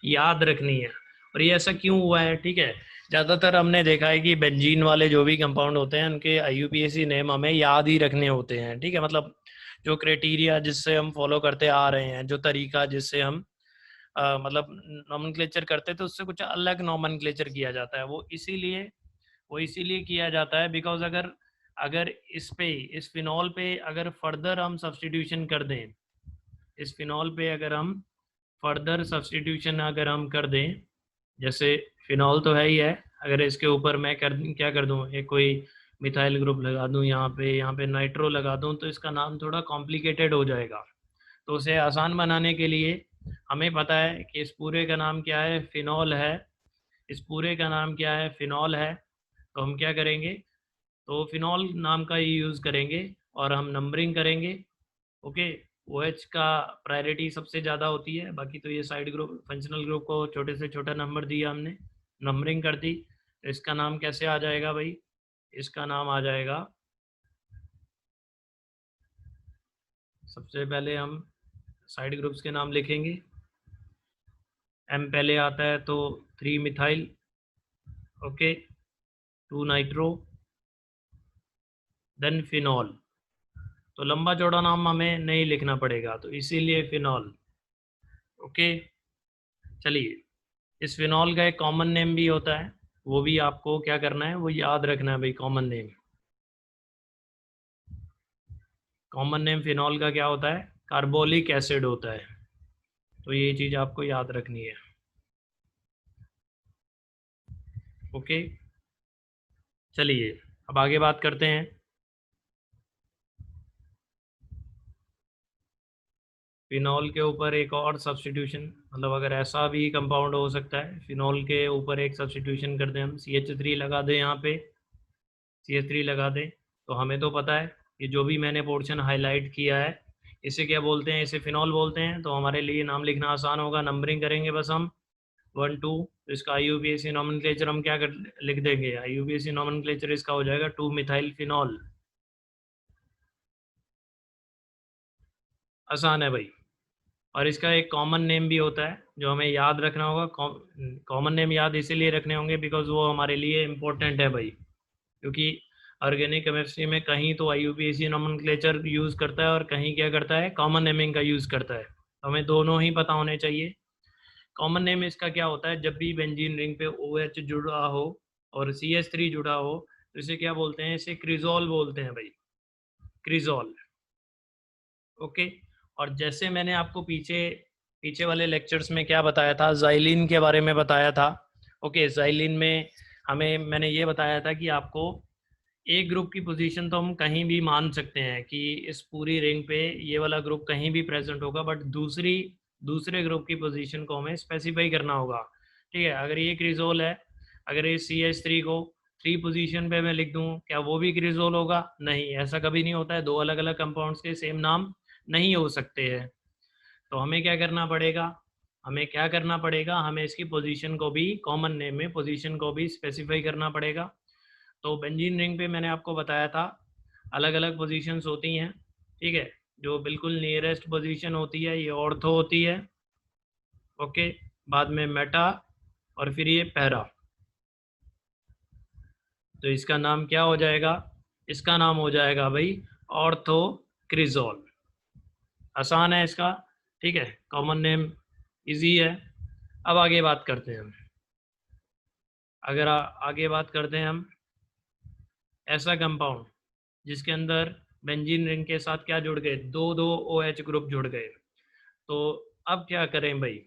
Speaker 1: याद रखनी है। और ये ऐसा क्यों हुआ है, ठीक है, ज़्यादातर हमने देखा है कि बेंजीन वाले जो भी कंपाउंड होते हैं उनके IUPAC नेम हमें याद ही रखने होते हैं। ठीक है, मतलब जो क्राइटेरिया जिससे हम फॉलो करते आ रहे हैं, जो तरीका जिससे हम मतलब नॉमेनक्लेचर करते हैं, तो उससे कुछ अलग नॉमेनक्लेचर किया जाता है। वो इसीलिए किया जाता है बिकॉज अगर अगर इस फिनॉल पे अगर फर्दर हम सब्सटीट्यूशन कर दें, इस फिनॉल पे अगर हम फर्दर सब्सटीट्यूशन अगर हम कर दें, जैसे फिनॉल तो है ही है, अगर इसके ऊपर मैं क्या कर दूं, एक कोई मिथाइल ग्रुप लगा दूं, यहाँ पे नाइट्रो लगा दूं, तो इसका नाम थोड़ा कॉम्प्लिकेटेड हो जाएगा। तो उसे आसान बनाने के लिए हमें पता है कि इस पूरे का नाम क्या है, फिनॉल है, इस पूरे का नाम क्या है, फिनॉल है। तो हम क्या करेंगे, तो फिनॉल नाम का ही यूज़ करेंगे और हम नंबरिंग करेंगे। ओके, OH का प्रायोरिटी सबसे ज़्यादा होती है, बाकी तो ये साइड ग्रुप फंक्शनल ग्रुप को छोटे से छोटा नंबर दिया हमने, नंबरिंग कर दी। तो इसका नाम कैसे आ जाएगा भाई, इसका नाम आ जाएगा, सबसे पहले हम साइड ग्रुप्स के नाम लिखेंगे। M पहले आता है तो 3 methyl, okay, 2 nitro, then phenol. तो लंबा चौड़ा नाम हमें नहीं लिखना पड़ेगा, तो इसीलिए फिनॉल। ओके, चलिए, इस फिनॉल का एक कॉमन नेम भी होता है, वो भी आपको क्या करना है, वो याद रखना है भाई, common name. Common name phenol का क्या होता है, कार्बोलिक एसिड होता है, तो ये चीज़ आपको याद रखनी है। ओके, चलिए अब आगे बात करते हैं। फिनॉल के ऊपर एक और सब्स्टिट्यूशन, मतलब अगर ऐसा भी कंपाउंड हो सकता है, फिनॉल के ऊपर एक सब्स्टिट्यूशन कर दें हम, CH3 लगा दें, यहाँ पे CH3 लगा दें, तो हमें तो पता है कि जो भी मैंने पोर्शन हाईलाइट किया है इसे क्या बोलते हैं, इसे फिनॉल बोलते हैं। तो हमारे लिए नाम लिखना आसान होगा, नंबरिंग करेंगे बस हम 1 2। तो इसका IUPAC नॉमेनक्लेचर हम क्या कर लिख देंगे, IUPAC नॉमेनक्लेचर इसका हो जाएगा 2 मिथाइल फिनॉल। आसान है भाई। और इसका एक कॉमन नेम भी होता है जो हमें याद रखना होगा। कॉमन नेम याद इसीलिए रखने होंगे बिकॉज वो हमारे लिए इम्पोर्टेंट है भाई, क्योंकि ऑर्गेनिक केमिस्ट्री में कहीं तो IUPAC नॉमेनक्लेचर यूज़ करता है और कहीं क्या करता है, कॉमन नेमिंग का यूज़ करता है, तो हमें दोनों ही पता होने चाहिए। कॉमन नेम इसका क्या होता है, जब भी बेंजीन रिंग पे OH जुड़ा हो और CH3 जुड़ा हो, तो इसे क्या बोलते हैं, इसे क्रिजोल बोलते हैं भाई, क्रिजोल। ओके, और जैसे मैंने आपको पीछे पीछे वाले लेक्चर्स में क्या बताया था, जाइलिन के बारे में बताया था। ओके, जाइलिन में मैंने ये बताया था कि आपको एक ग्रुप की पोजीशन तो हम कहीं भी मान सकते हैं कि इस पूरी रिंग पे ये वाला ग्रुप कहीं भी प्रेजेंट होगा, बट दूसरे ग्रुप की पोजीशन को हमें स्पेसिफाई करना होगा। ठीक है, अगर ये क्रिजोल है, अगर ये CH3 को 3 पोजीशन पे मैं लिख दूं, क्या वो भी क्रिजोल होगा, नहीं, ऐसा कभी नहीं होता है, दो अलग अलग कंपाउंड्स के सेम नाम नहीं हो सकते हैं। तो हमें क्या करना पड़ेगा, हमें इसकी पोजीशन को भी, कॉमन नेम में पोजीशन को भी स्पेसिफाई करना पड़ेगा। तो बेंजीन रिंग पे मैंने आपको बताया था अलग अलग पोजीशंस होती हैं, ठीक है। जो बिल्कुल नियरेस्ट पोजीशन होती है ये ऑर्थो होती है, ओके। बाद में मेटा, और फिर ये पैरा। तो इसका नाम क्या हो जाएगा, इसका नाम हो जाएगा भाई ऑर्थोक्रिजोल। आसान है इसका, ठीक है, कॉमन नेम इजी है। अब आगे बात करते हैं हम, अगर आगे बात करते हैं हम, ऐसा कंपाउंड जिसके अंदर बेंजीन रिंग के साथ क्या जुड़ गए, दो दो OH ग्रुप जुड़ गए। तो अब क्या करें भाई,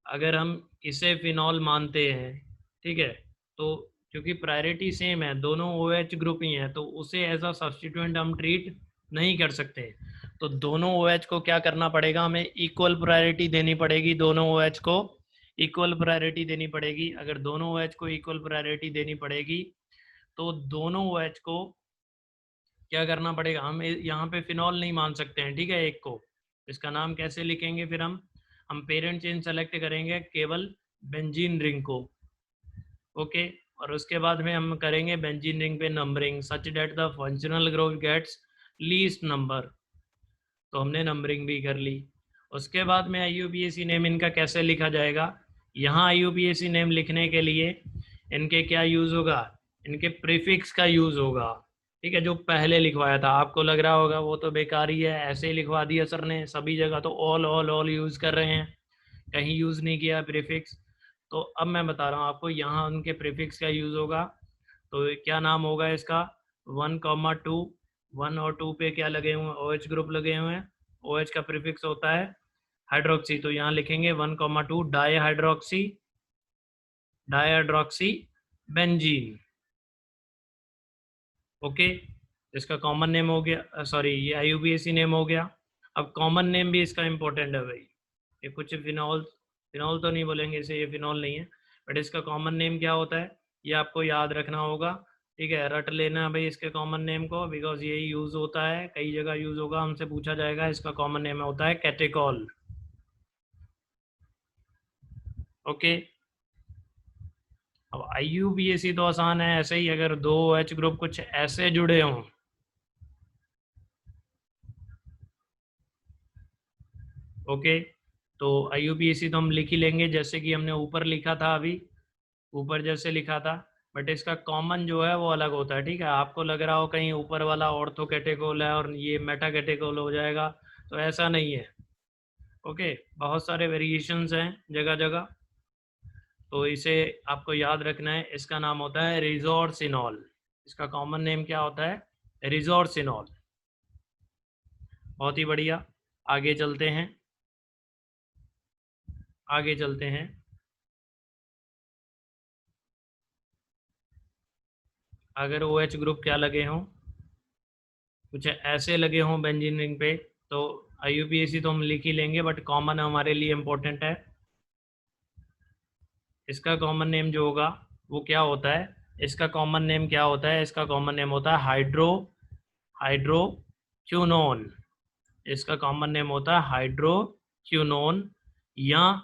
Speaker 1: अगर हम इसे फिनॉल मानते हैं, ठीक है, तो क्योंकि प्रायोरिटी सेम है, दोनों OH ग्रुप ही हैं, तो उसे एज अ सब्स्टिट्यूएंट हम ट्रीट नहीं कर सकते। तो दोनों OH को क्या करना पड़ेगा, हमें इक्वल प्रायोरिटी देनी पड़ेगी, दोनों OH को इक्वल प्रायोरिटी देनी पड़ेगी। अगर दोनों OH को इक्वल प्रायोरिटी देनी पड़ेगी तो दोनों OH को क्या करना पड़ेगा, हम यहाँ पे फिनॉल नहीं मान सकते हैं, ठीक है, एक को। इसका नाम कैसे लिखेंगे फिर हम पेरेंट चेन सेलेक्ट करेंगे केवल बेंजीन रिंग को, ओके। और उसके बाद में हम करेंगे बेंजीन रिंग पे numbering such that the functional group gets least number. तो हमने नंबरिंग भी कर ली। उसके बाद में IUPAC नेम इनका कैसे लिखा जाएगा, यहाँ IUPAC नेम लिखने के लिए इनके क्या यूज़ होगा, इनके प्रीफिक्स का यूज़ होगा, ठीक है। जो पहले लिखवाया था, आपको लग रहा होगा वो तो बेकार ही है, ऐसे ही लिखवा दिया सर ने, सभी जगह तो ऑल ऑल ऑल यूज़ कर रहे हैं, कहीं यूज़ नहीं किया प्रीफिक्स। तो अब मैं बता रहा हूँ आपको, यहाँ उनके प्रीफिक्स का यूज़ होगा। तो क्या नाम होगा इसका, 1,2, 1 और 2 पे क्या लगे हुए हैं, OH ग्रुप लगे हुए हैं, OH का प्रीफिक्स होता है हाइड्रोक्सी। तो यहाँ लिखेंगे 1,2 डाईहाइड्रोक्सी बेंजीन, ओके। इसका कॉमन नेम हो गया, सॉरी ये IUPAC नेम हो गया। अब कॉमन नेम भी इसका इम्पोर्टेंट है भाई, ये कुछ फिनॉल, फिनॉल तो नहीं बोलेंगे इसे, ये फिनॉल नहीं है, बट इसका कॉमन नेम क्या होता है ये आपको याद रखना होगा, ठीक है। रट लेना भाई इसके कॉमन नेम को, बिकॉज यही यूज़ होता है, कई जगह यूज़ होगा, हमसे पूछा जाएगा। इसका कॉमन नेम होता है कैटेकॉल, ओके। अब IUPAC तो आसान है, ऐसे ही अगर दो OH ग्रुप कुछ ऐसे जुड़े हों, ओके, तो IUPAC तो हम लिख ही लेंगे जैसे कि हमने ऊपर लिखा था, अभी ऊपर जैसे लिखा था। बट इसका कॉमन जो है वो अलग होता है, ठीक है। आपको लग रहा हो कहीं ऊपर वाला ऑर्थो कैटेकोल है और ये मेटा कैटेकोल हो जाएगा, तो ऐसा नहीं है, ओके। बहुत सारे वेरिएशंस हैं जगह जगह, तो इसे आपको याद रखना है। इसका नाम होता है रिजोर्सिनॉल, इसका कॉमन नेम क्या होता है, रिजोर्सिनॉल। बहुत ही बढ़िया, आगे चलते हैं, आगे चलते हैं। अगर OH ग्रुप क्या लगे हों, कुछ ऐसे लगे हों बेंजीन रिंग पे, तो IUPAC तो हम लिख ही लेंगे, बट कॉमन हमारे लिए इम्पोर्टेंट है। इसका कॉमन नेम जो होगा वो क्या होता है, इसका कॉमन नेम क्या होता है, इसका कॉमन नेम होता है हाइड्रोक्यूनोन। इसका कॉमन नेम होता है हाइड्रोक्यूनोन, या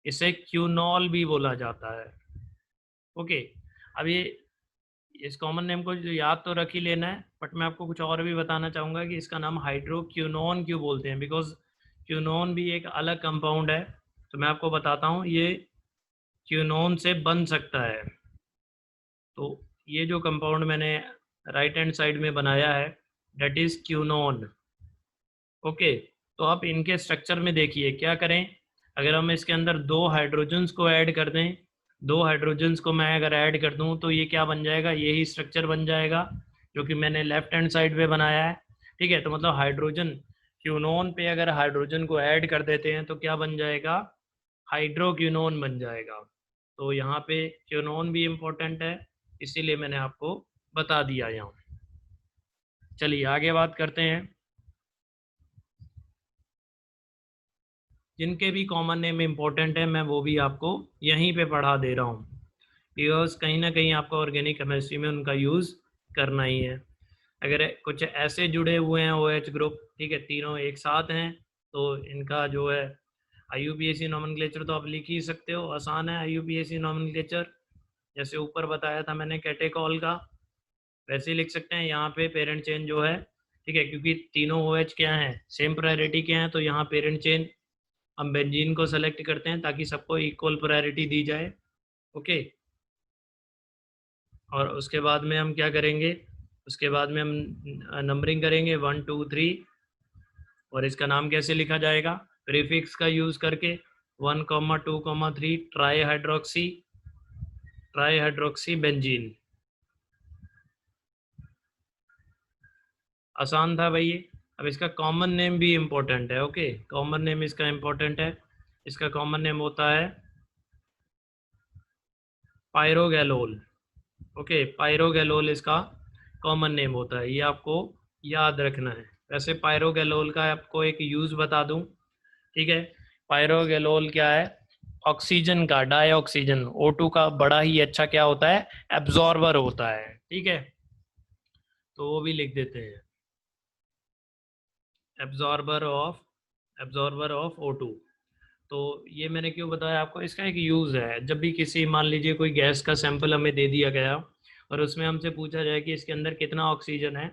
Speaker 1: इसे क्यूनॉल भी बोला जाता है, ओके। अब ये इस कॉमन नेम को जो याद तो रख ही लेना है, बट मैं आपको कुछ और भी बताना चाहूँगा कि इसका नाम हाइड्रोक्यूनोन क्यों बोलते हैं, बिकॉज क्यूनोन भी एक अलग कंपाउंड है। तो मैं आपको बताता हूँ, ये क्यूनोन से बन सकता है। तो ये जो कंपाउंड मैंने राइट हैंड साइड में बनाया है, डेट इज़ क्यूनोन, ओके। तो आप इनके स्ट्रक्चर में देखिए क्या करें, अगर हम इसके अंदर दो हाइड्रोजन्स को ऐड कर दें, दो हाइड्रोजन्स को मैं अगर ऐड कर दूं तो ये क्या बन जाएगा, यही स्ट्रक्चर बन जाएगा जो कि मैंने लेफ्ट हैंड साइड पे बनाया है, ठीक है। तो मतलब हाइड्रोजन, क्यूनोन पे अगर हाइड्रोजन को ऐड कर देते हैं तो क्या बन जाएगा, हाइड्रोक्यूनोन बन जाएगा। तो यहाँ पे क्यूनोन भी इम्पोर्टेंट है, इसीलिए मैंने आपको बता दिया यहाँ। चलिए आगे बात करते हैं, जिनके भी कॉमन नेम इम्पोर्टेंट है मैं वो भी आपको यहीं पे पढ़ा दे रहा हूँ, बिकॉज कहीं ना कहीं आपको ऑर्गेनिक केमिस्ट्री में उनका यूज़ करना ही है। अगर कुछ ऐसे जुड़े हुए हैं OH ग्रुप, ठीक है, तीनों एक साथ हैं, तो इनका जो है IUPAC नॉमेनक्लेचर तो आप लिख ही सकते हो, आसान है IUPAC नॉमेनक्लेचर। जैसे ऊपर बताया था मैंने कैटेकॉल का, वैसे ही लिख सकते हैं यहाँ पे पेरेंट चेन जो है, ठीक है, क्योंकि तीनों OH क्या है, सेम प्रायोरिटी के हैं, तो यहाँ पेरेंट चेन हम बेंजीन को सेलेक्ट करते हैं ताकि सबको इक्वल प्रायोरिटी दी जाए। ओके, और उसके बाद में हम क्या करेंगे, उसके बाद में हम नंबरिंग करेंगे 1 2 3, और इसका नाम कैसे लिखा जाएगा, प्रीफिक्स का यूज करके 1 2 3 ट्राई हाइड्रोक्सी बेंजीन। आसान था भाई ये। अब इसका कॉमन नेम भी इम्पोर्टेंट है। ओके, कॉमन नेम इसका इम्पोर्टेंट है। इसका कॉमन नेम होता है पायरोगैलोल। ओके, पायरोगैलोल इसका कॉमन नेम होता है, ये आपको याद रखना है। वैसे पायरोगैलोल का आपको एक यूज बता दूं, ठीक है, पायरोगैलोल क्या है, ऑक्सीजन का डाइऑक्सीजन O2 का बड़ा ही अच्छा क्या होता है, एब्जॉर्बर होता है, ठीक है, तो वो भी लिख देते हैं, एब्जॉर्बर ऑफ O2। तो ये मैंने क्यों बताया आपको, इसका एक यूज़ है। जब भी किसी, मान लीजिए कोई गैस का सैंपल हमें दे दिया गया और उसमें हमसे पूछा जाए कि इसके अंदर कितना ऑक्सीजन है,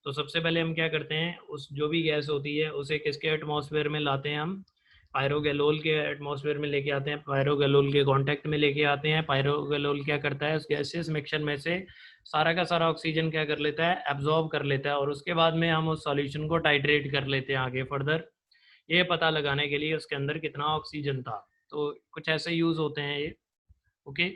Speaker 1: तो सबसे पहले हम क्या करते हैं, उस जो भी गैस होती है उसे किसके एटमॉस्फेयर में लाते हैं, हम पायरोगैलोल के एटमॉस्फेयर में लेके आते हैं, पायरोगैलोल के कांटेक्ट में लेके आते हैं। पायरोगैलोल क्या करता है, उस गैसेस मिक्सचर में से सारा का सारा ऑक्सीजन क्या कर लेता है, एब्जॉर्ब कर लेता है, और उसके बाद में हम उस सॉल्यूशन को टाइट्रेट कर लेते हैं आगे फर्दर, ये पता लगाने के लिए उसके अंदर कितना ऑक्सीजन था। तो कुछ ऐसे यूज होते हैं ये। ओके,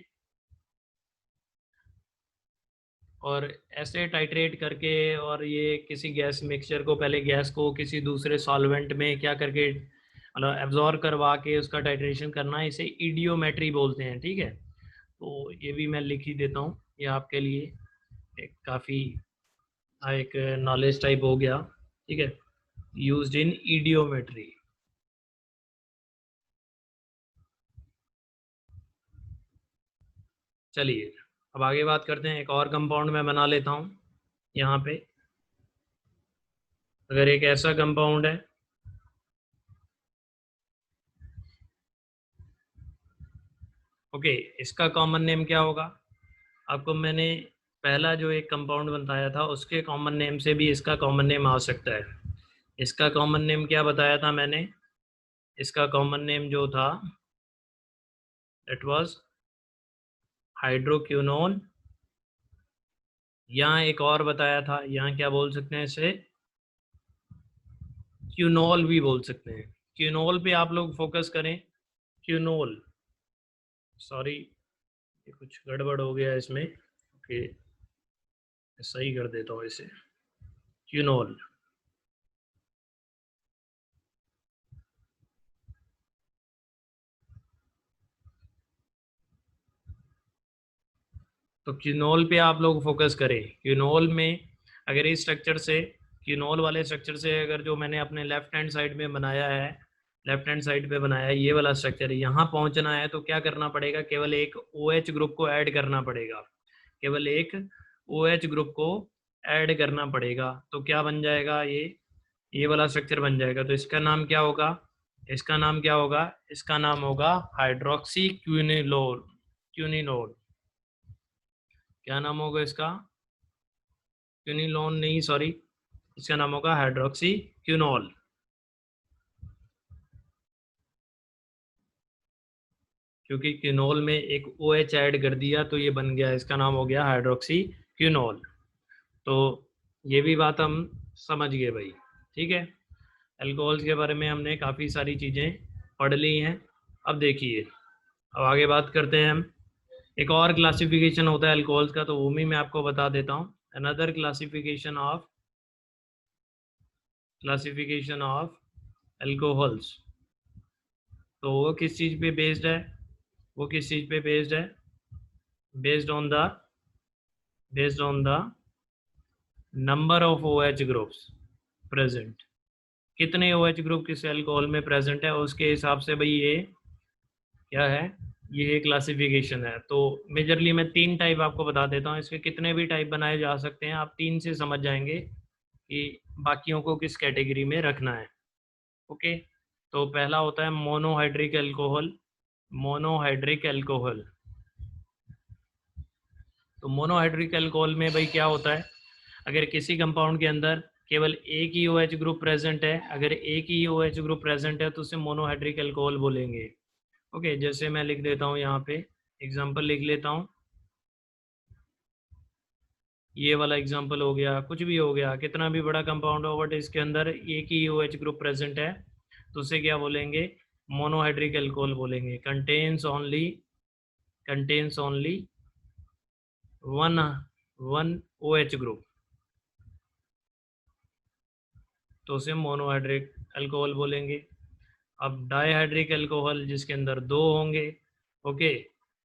Speaker 1: और ऐसे टाइट्रेट करके, और ये किसी गैस मिक्सचर को, पहले गैस को किसी दूसरे सॉल्वेंट में क्या करके, मतलब एब्जॉर्ब करवा के उसका टाइट्रेशन करना, इसे ईडियोमेट्री बोलते हैं, ठीक है। तो ये भी मैं लिख ही देता हूँ, ये आपके लिए एक काफ़ी एक नॉलेज टाइप हो गया, ठीक है, यूज्ड इन ईडियोमेट्री। चलिए अब आगे बात करते हैं, एक और कंपाउंड मैं बना लेता हूँ यहाँ पे। अगर एक ऐसा कंपाउंड है, ओके, इसका कॉमन नेम क्या होगा, आपको मैंने पहला जो एक कंपाउंड बताया था उसके कॉमन नेम से भी इसका कॉमन नेम आ सकता है। इसका कॉमन नेम क्या बताया था मैंने, इसका कॉमन नेम जो था इट वाज हाइड्रोक्विनोन। यहाँ एक और बताया था, यहाँ क्या बोल सकते हैं इसे, क्यूनोल भी बोल सकते हैं। क्यूनोल पे आप लोग फोकस करें, क्यूनोल, सॉरी ये कुछ गड़बड़ हो गया इसमें, ओके, सही कर देता हूँ इसे, क्यूनोल। तो क्यूनोल पे आप लोग फोकस करें। क्यूनोल में अगर इस स्ट्रक्चर से, क्यूनोल वाले स्ट्रक्चर से अगर जो मैंने अपने लेफ्ट हैंड साइड में बनाया है, लेफ्ट हैंड साइड पे बनाया है, ये वाला स्ट्रक्चर यहाँ पहुँचना है, तो क्या करना पड़ेगा, केवल एक OH ग्रुप को ऐड करना पड़ेगा, केवल एक OH ग्रुप को ऐड करना पड़ेगा। तो क्या बन जाएगा, ये वाला स्ट्रक्चर बन जाएगा। तो इसका नाम क्या होगा, इसका नाम क्या होगा, इसका नाम होगा हाइड्रोक्सी क्यूनिलोल। क्यूनिलोल, क्या नाम होगा इसका, क्यूनिलोन नहीं, सॉरी, इसका नाम होगा हाइड्रोक्सी क्यूनोल। क्योंकि क्यूनोल में एक OH ऐड कर दिया तो ये बन गया, इसका नाम हो गया हाइड्रोक्सी क्यूनोल। तो ये भी बात हम समझ गए भाई, ठीक है। अल्कोहल्स के बारे में हमने काफ़ी सारी चीज़ें पढ़ ली हैं। अब देखिए, अब आगे बात करते हैं हम, एक और क्लासिफिकेशन होता है अल्कोहल्स का, तो वो भी मैं आपको बता देता हूँ। अनदर क्लासिफिकेशन ऑफ अल्कोहल्स, तो वो किस चीज़ पे बेस्ड है, वो किस चीज़ पे बेस्ड है, based on the number of OH groups present, कितने OH ग्रुप किस अल्कोहल में प्रेजेंट है, उसके हिसाब से भाई ये क्या है, ये क्लासिफिकेशन है। तो मेजरली मैं 3 टाइप आपको बता देता हूँ, इसके कितने भी टाइप बनाए जा सकते हैं, आप 3 से समझ जाएंगे कि बाकियों को किस कैटेगरी में रखना है। ओके, तो पहला होता है मोनोहाइड्रिक अल्कोहल। मोनोहाइड्रिक अल्कोहल, तो मोनोहाइड्रिक अल्कोहल में भाई क्या होता है, अगर किसी कंपाउंड के अंदर केवल एक ही OH ग्रुप प्रेजेंट है, अगर एक ही OH ग्रुप प्रेजेंट है तो उसे मोनोहाइड्रिक अल्कोहल बोलेंगे। ओके, जैसे मैं लिख देता हूँ यहाँ पे, एग्जांपल लिख लेता हूँ, ये वाला एग्जांपल हो गया, कुछ भी हो गया, कितना भी बड़ा कंपाउंड हो बट इसके अंदर एक ही OH ग्रुप प्रेजेंट है तो उसे क्या बोलेंगे, मोनोहाइड्रिक अल्कोहल बोलेंगे। Contains only one one OH group, तो उसे मोनोहाइड्रिक अल्कोहल बोलेंगे। अब डाईहाइड्रिक अल्कोहल जिसके अंदर दो होंगे, ओके,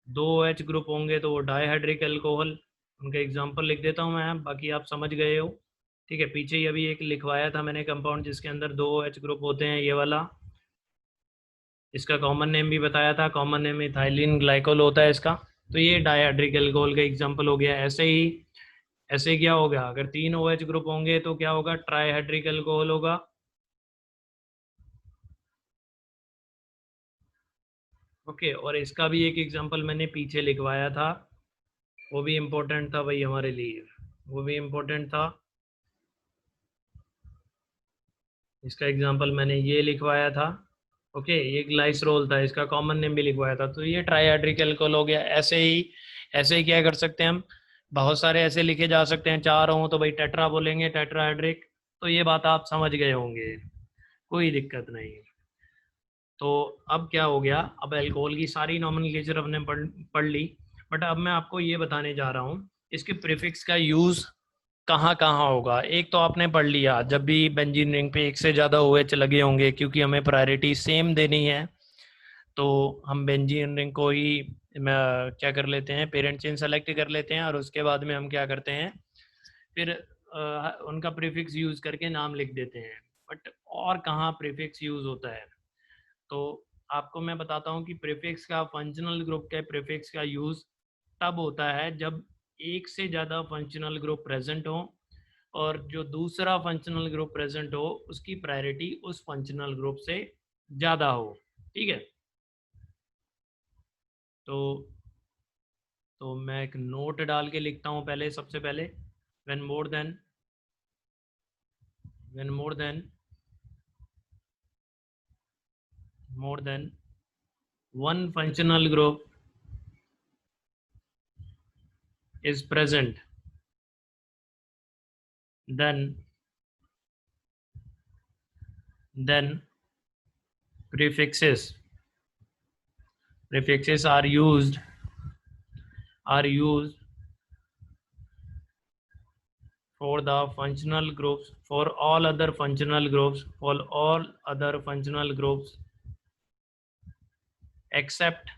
Speaker 1: दो OH ग्रुप होंगे तो वो डाईहाइड्रिक अल्कोहल, उनका एग्जांपल लिख देता हूँ मैं, बाकी आप समझ गए हो। ठीक है, पीछे ही अभी एक लिखवाया था मैंने कंपाउंड जिसके अंदर दो OH ग्रुप होते हैं, ये वाला, इसका कॉमन नेम भी बताया था, कॉमन नेम इथाइलिन ग्लाइकोल होता है इसका। तो ये डाईहाइड्रिक अल्कोहल का एग्जांपल हो गया। ऐसे ही क्या होगा, अगर तीन OH ग्रुप होंगे तो क्या होगा, ट्राईहाइड्रिक अल्कोहल होगा। ओके, और इसका भी एक एग्जांपल मैंने पीछे लिखवाया था, वो भी इम्पोर्टेंट था भाई हमारे लिए, वो भी इम्पोर्टेंट था। इसका एग्जांपल मैंने ये लिखवाया था। ओके, ये ग्लाइसरोल था, इसका कॉमन नेम भी लिखवाया था। तो ये ट्राईहाइड्रिक अल्कोहल हो गया। ऐसे ही क्या कर सकते हैं हम, बहुत सारे ऐसे लिखे जा सकते हैं, चार हों तो भाई टेट्रा बोलेंगे, टेट्राहाइड्रिक। तो ये बात आप समझ गए होंगे, कोई दिक्कत नहीं। तो अब क्या हो गया, अब अल्कोहल की सारी नॉमेनक्लेचर हमने पढ़ ली, बट अब मैं आपको ये बताने जा रहा हूँ इसके प्रीफिक्स का यूज़ कहाँ कहाँ होगा। एक तो आपने पढ़ लिया, जब भी बेंजीन रिंग पे एक से ज़्यादा OH लगे होंगे, क्योंकि हमें प्रायोरिटी सेम देनी है, तो हम बेंजीन रिंग को ही क्या कर लेते हैं, पेरेंट चेन सेलेक्ट कर लेते हैं, और उसके बाद में हम क्या करते हैं, फिर उनका प्रीफिक्स यूज़ करके नाम लिख देते हैं। बट और कहाँ प्रीफिक्स यूज़ होता है, तो आपको मैं बताता हूँ कि प्रीफिक्स का, फंक्शनल ग्रुप के प्रीफिक्स का यूज़ तब होता है जब एक से ज़्यादा फंक्शनल ग्रुप प्रेजेंट हो, और जो दूसरा फंक्शनल ग्रुप प्रेजेंट हो उसकी प्रायोरिटी उस फंक्शनल ग्रुप से ज़्यादा हो। ठीक है, तो मैं एक नोट डाल के लिखता हूँ पहले, सबसे पहले, when more than one functional group is present, then prefixes are used for the functional groups, for all other functional groups except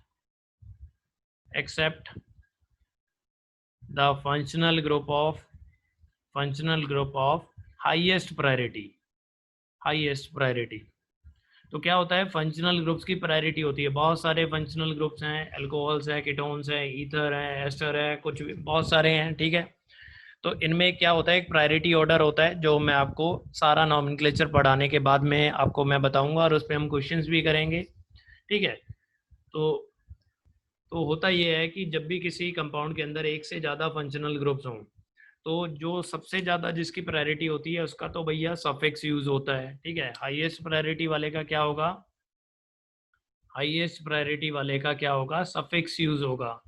Speaker 1: the functional group of highest priority। तो क्या होता है, फंक्शनल ग्रुप्स की प्रायोरिटी होती है, बहुत सारे functional groups हैं, अल्कोहल्स है, कीटोन्स है, ईथर है, एस्टर है, कुछ भी बहुत सारे हैं। ठीक है, तो इनमें क्या होता है, एक प्रायोरिटी ऑर्डर होता है, जो मैं आपको सारा नॉमेनक्लेचर पढ़ाने के बाद में आपको मैं बताऊंगा, और उस पर हम क्वेश्चंस भी करेंगे। ठीक है, तो होता ये है कि जब भी किसी कंपाउंड के अंदर एक से ज़्यादा फंक्शनल ग्रुप्स हों, तो जो सबसे ज़्यादा जिसकी प्रायोरिटी होती है उसका तो भैया सफिक्स यूज़ होता है। ठीक है, हाईएस्ट प्रायोरिटी वाले का क्या होगा, सफिक्स यूज़ होगा,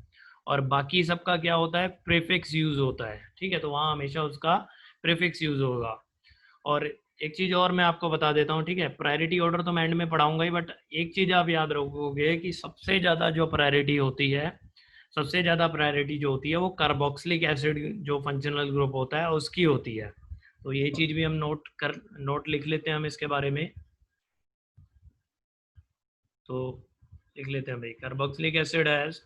Speaker 1: और बाकी सबका क्या होता है, प्रीफिक्स यूज़ होता है। ठीक है, तो वहाँ हमेशा उसका प्रीफिक्स यूज़ होगा। और एक चीज़ और मैं आपको बता देता हूँ, ठीक है, प्रायोरिटी ऑर्डर तो मैं एंड में पढ़ाऊंगा ही, बट एक चीज़ आप याद रखोगे कि सबसे ज़्यादा प्रायोरिटी जो होती है वो कार्बोक्सिलिक एसिड जो फंक्शनल ग्रुप होता है उसकी होती है। तो ये चीज़ भी हम नोट लिख लेते हैं हम इसके बारे में। तो लिख लेते हैं भाई, carboxylic acid has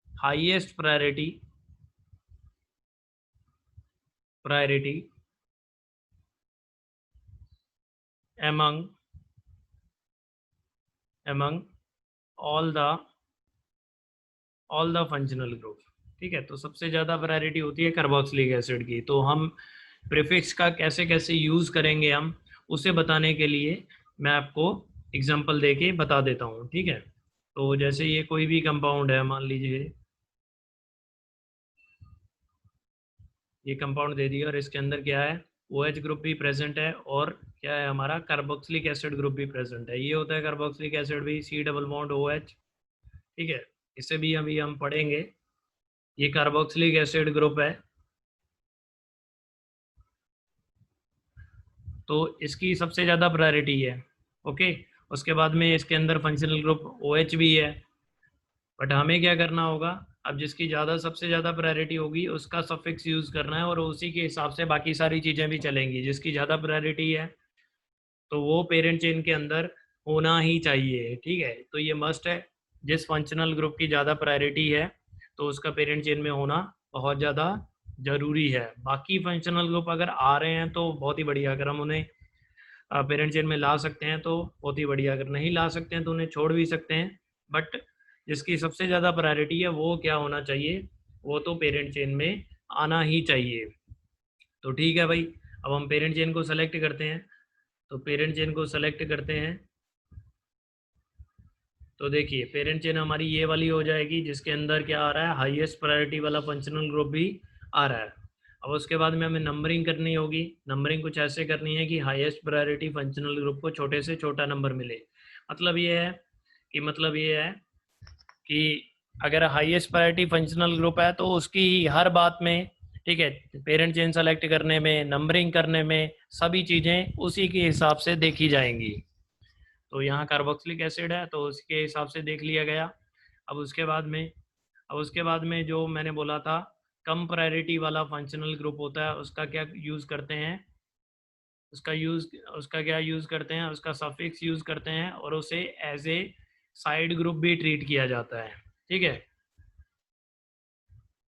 Speaker 1: highest priority among all the functional group। ठीक है, तो सबसे ज़्यादा प्रायोरिटी होती है कार्बोक्सिलिक एसिड की। तो हम प्रीफिक्स का कैसे कैसे यूज़ करेंगे हम, उसे बताने के लिए मैं आपको एग्जांपल देके बता देता हूँ। ठीक है, तो जैसे ये कोई भी कंपाउंड है, मान लीजिए ये कंपाउंड दे दिया और इसके अंदर क्या है, OH ग्रुप भी प्रेजेंट है और क्या है हमारा कार्बोक्सिलिक एसिड ग्रुप भी प्रेजेंट है। ये होता है कार्बोक्सिलिक एसिड भी, C डबल बॉन्ड OH। ठीक है, इसे भी अभी हम पढ़ेंगे। ये कार्बोक्सिलिक एसिड ग्रुप है, तो इसकी सबसे ज़्यादा प्रायोरिटी है। ओके, उसके बाद में इसके अंदर फंक्शनल ग्रुप OH भी है, बट हमें क्या करना होगा, अब जिसकी ज़्यादा सबसे ज़्यादा प्रायोरिटी होगी उसका सफिक्स यूज़ करना है, और उसी के हिसाब से बाकी सारी चीज़ें भी चलेंगी। जिसकी ज़्यादा प्रायोरिटी है तो वो पेरेंट चेन के अंदर होना ही चाहिए। ठीक है, तो ये मस्ट है, जिस फंक्शनल ग्रुप की ज़्यादा प्रायोरिटी है तो उसका पेरेंट चेन में होना बहुत ज़्यादा ज़रूरी है। बाकी फंक्शनल ग्रुप अगर आ रहे हैं तो बहुत ही बढ़िया, अगर हम उन्हें पेरेंट चेन में ला सकते हैं तो बहुत ही बढ़िया, अगर नहीं ला सकते हैं तो उन्हें छोड़ भी सकते हैं। बट जिसकी सबसे ज़्यादा प्रायोरिटी है वो क्या होना चाहिए, वो तो पेरेंट चेन में आना ही चाहिए। तो ठीक है भाई, अब हम पेरेंट चेन को सेलेक्ट करते हैं। तो पेरेंट चेन को सेलेक्ट करते हैं, तो देखिए पेरेंट चेन हमारी ये वाली हो जाएगी, जिसके अंदर क्या आ रहा है, हाईएस्ट प्रायोरिटी वाला फंक्शनल ग्रुप भी आ रहा है। अब उसके बाद में हमें नंबरिंग करनी होगी। नंबरिंग कुछ ऐसे करनी है कि हाईएस्ट प्रायोरिटी फंक्शनल ग्रुप को छोटे से छोटा नंबर मिले। मतलब ये है कि अगर हाईएस्ट प्रायोरिटी फंक्शनल ग्रुप है तो उसकी हर बात में, ठीक है, पेरेंट चेन सेलेक्ट करने में, नंबरिंग करने में, सभी चीज़ें उसी के हिसाब से देखी जाएंगी। तो यहाँ कार्बोक्सिलिक एसिड है तो उसके हिसाब से देख लिया गया। अब उसके बाद में जो मैंने बोला था, कम प्रायोरिटी वाला फंक्शनल ग्रुप होता है, उसका क्या यूज़ करते हैं, उसका क्या यूज़ करते हैं, उसका सफिक्स यूज़ करते हैं, और उसे एज ए साइड ग्रुप भी ट्रीट किया जाता है। ठीक है,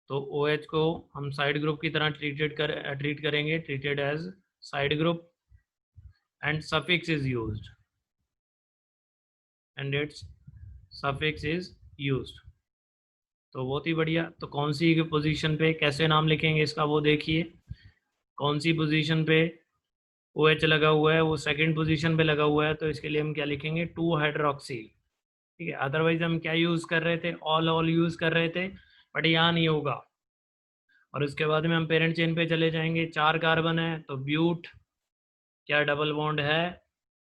Speaker 1: तो OH को हम साइड ग्रुप की तरह ट्रीट करेंगे, treated as side group, and suffix is used, and its suffix is used. तो बहुत ही बढ़िया। तो कौन सी पोजीशन पे कैसे नाम लिखेंगे इसका, वो देखिए। कौन सी पोजीशन पे OH लगा हुआ है, वो सेकंड पोजीशन पे लगा हुआ है, तो इसके लिए हम क्या लिखेंगे, 2 हाइड्रोक्सी। ठीक है, अदरवाइज हम क्या यूज़ कर रहे थे, ऑल यूज़ कर रहे थे, बट यहाँ नहीं होगा। और उसके बाद में हम पेरेंट चेन पे चले जाएंगे। 4 कार्बन है तो ब्यूट, क्या डबल बॉन्ड है,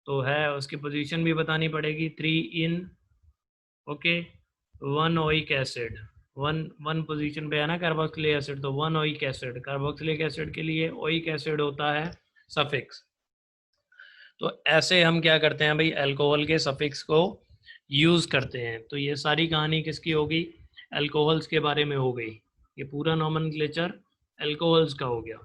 Speaker 1: तो है, उसकी पोजीशन भी बतानी पड़ेगी, 3 इन। ओके, 1 ओइक एसिड, वन पोजीशन पे है ना कार्बोक्सिलिक एसिड, तो 1 ओइक एसिड। कार्बोक्सिलिक एसिड के लिए ओइक एसिड होता है सफिक्स। तो ऐसे हम क्या करते हैं भाई, अल्कोहल के सफिक्स को यूज़ करते हैं। तो ये सारी कहानी किसकी होगी, अल्कोहल्स के बारे में हो गई। ये पूरा नॉमेनक्लेचर अल्कोहल्स का हो गया।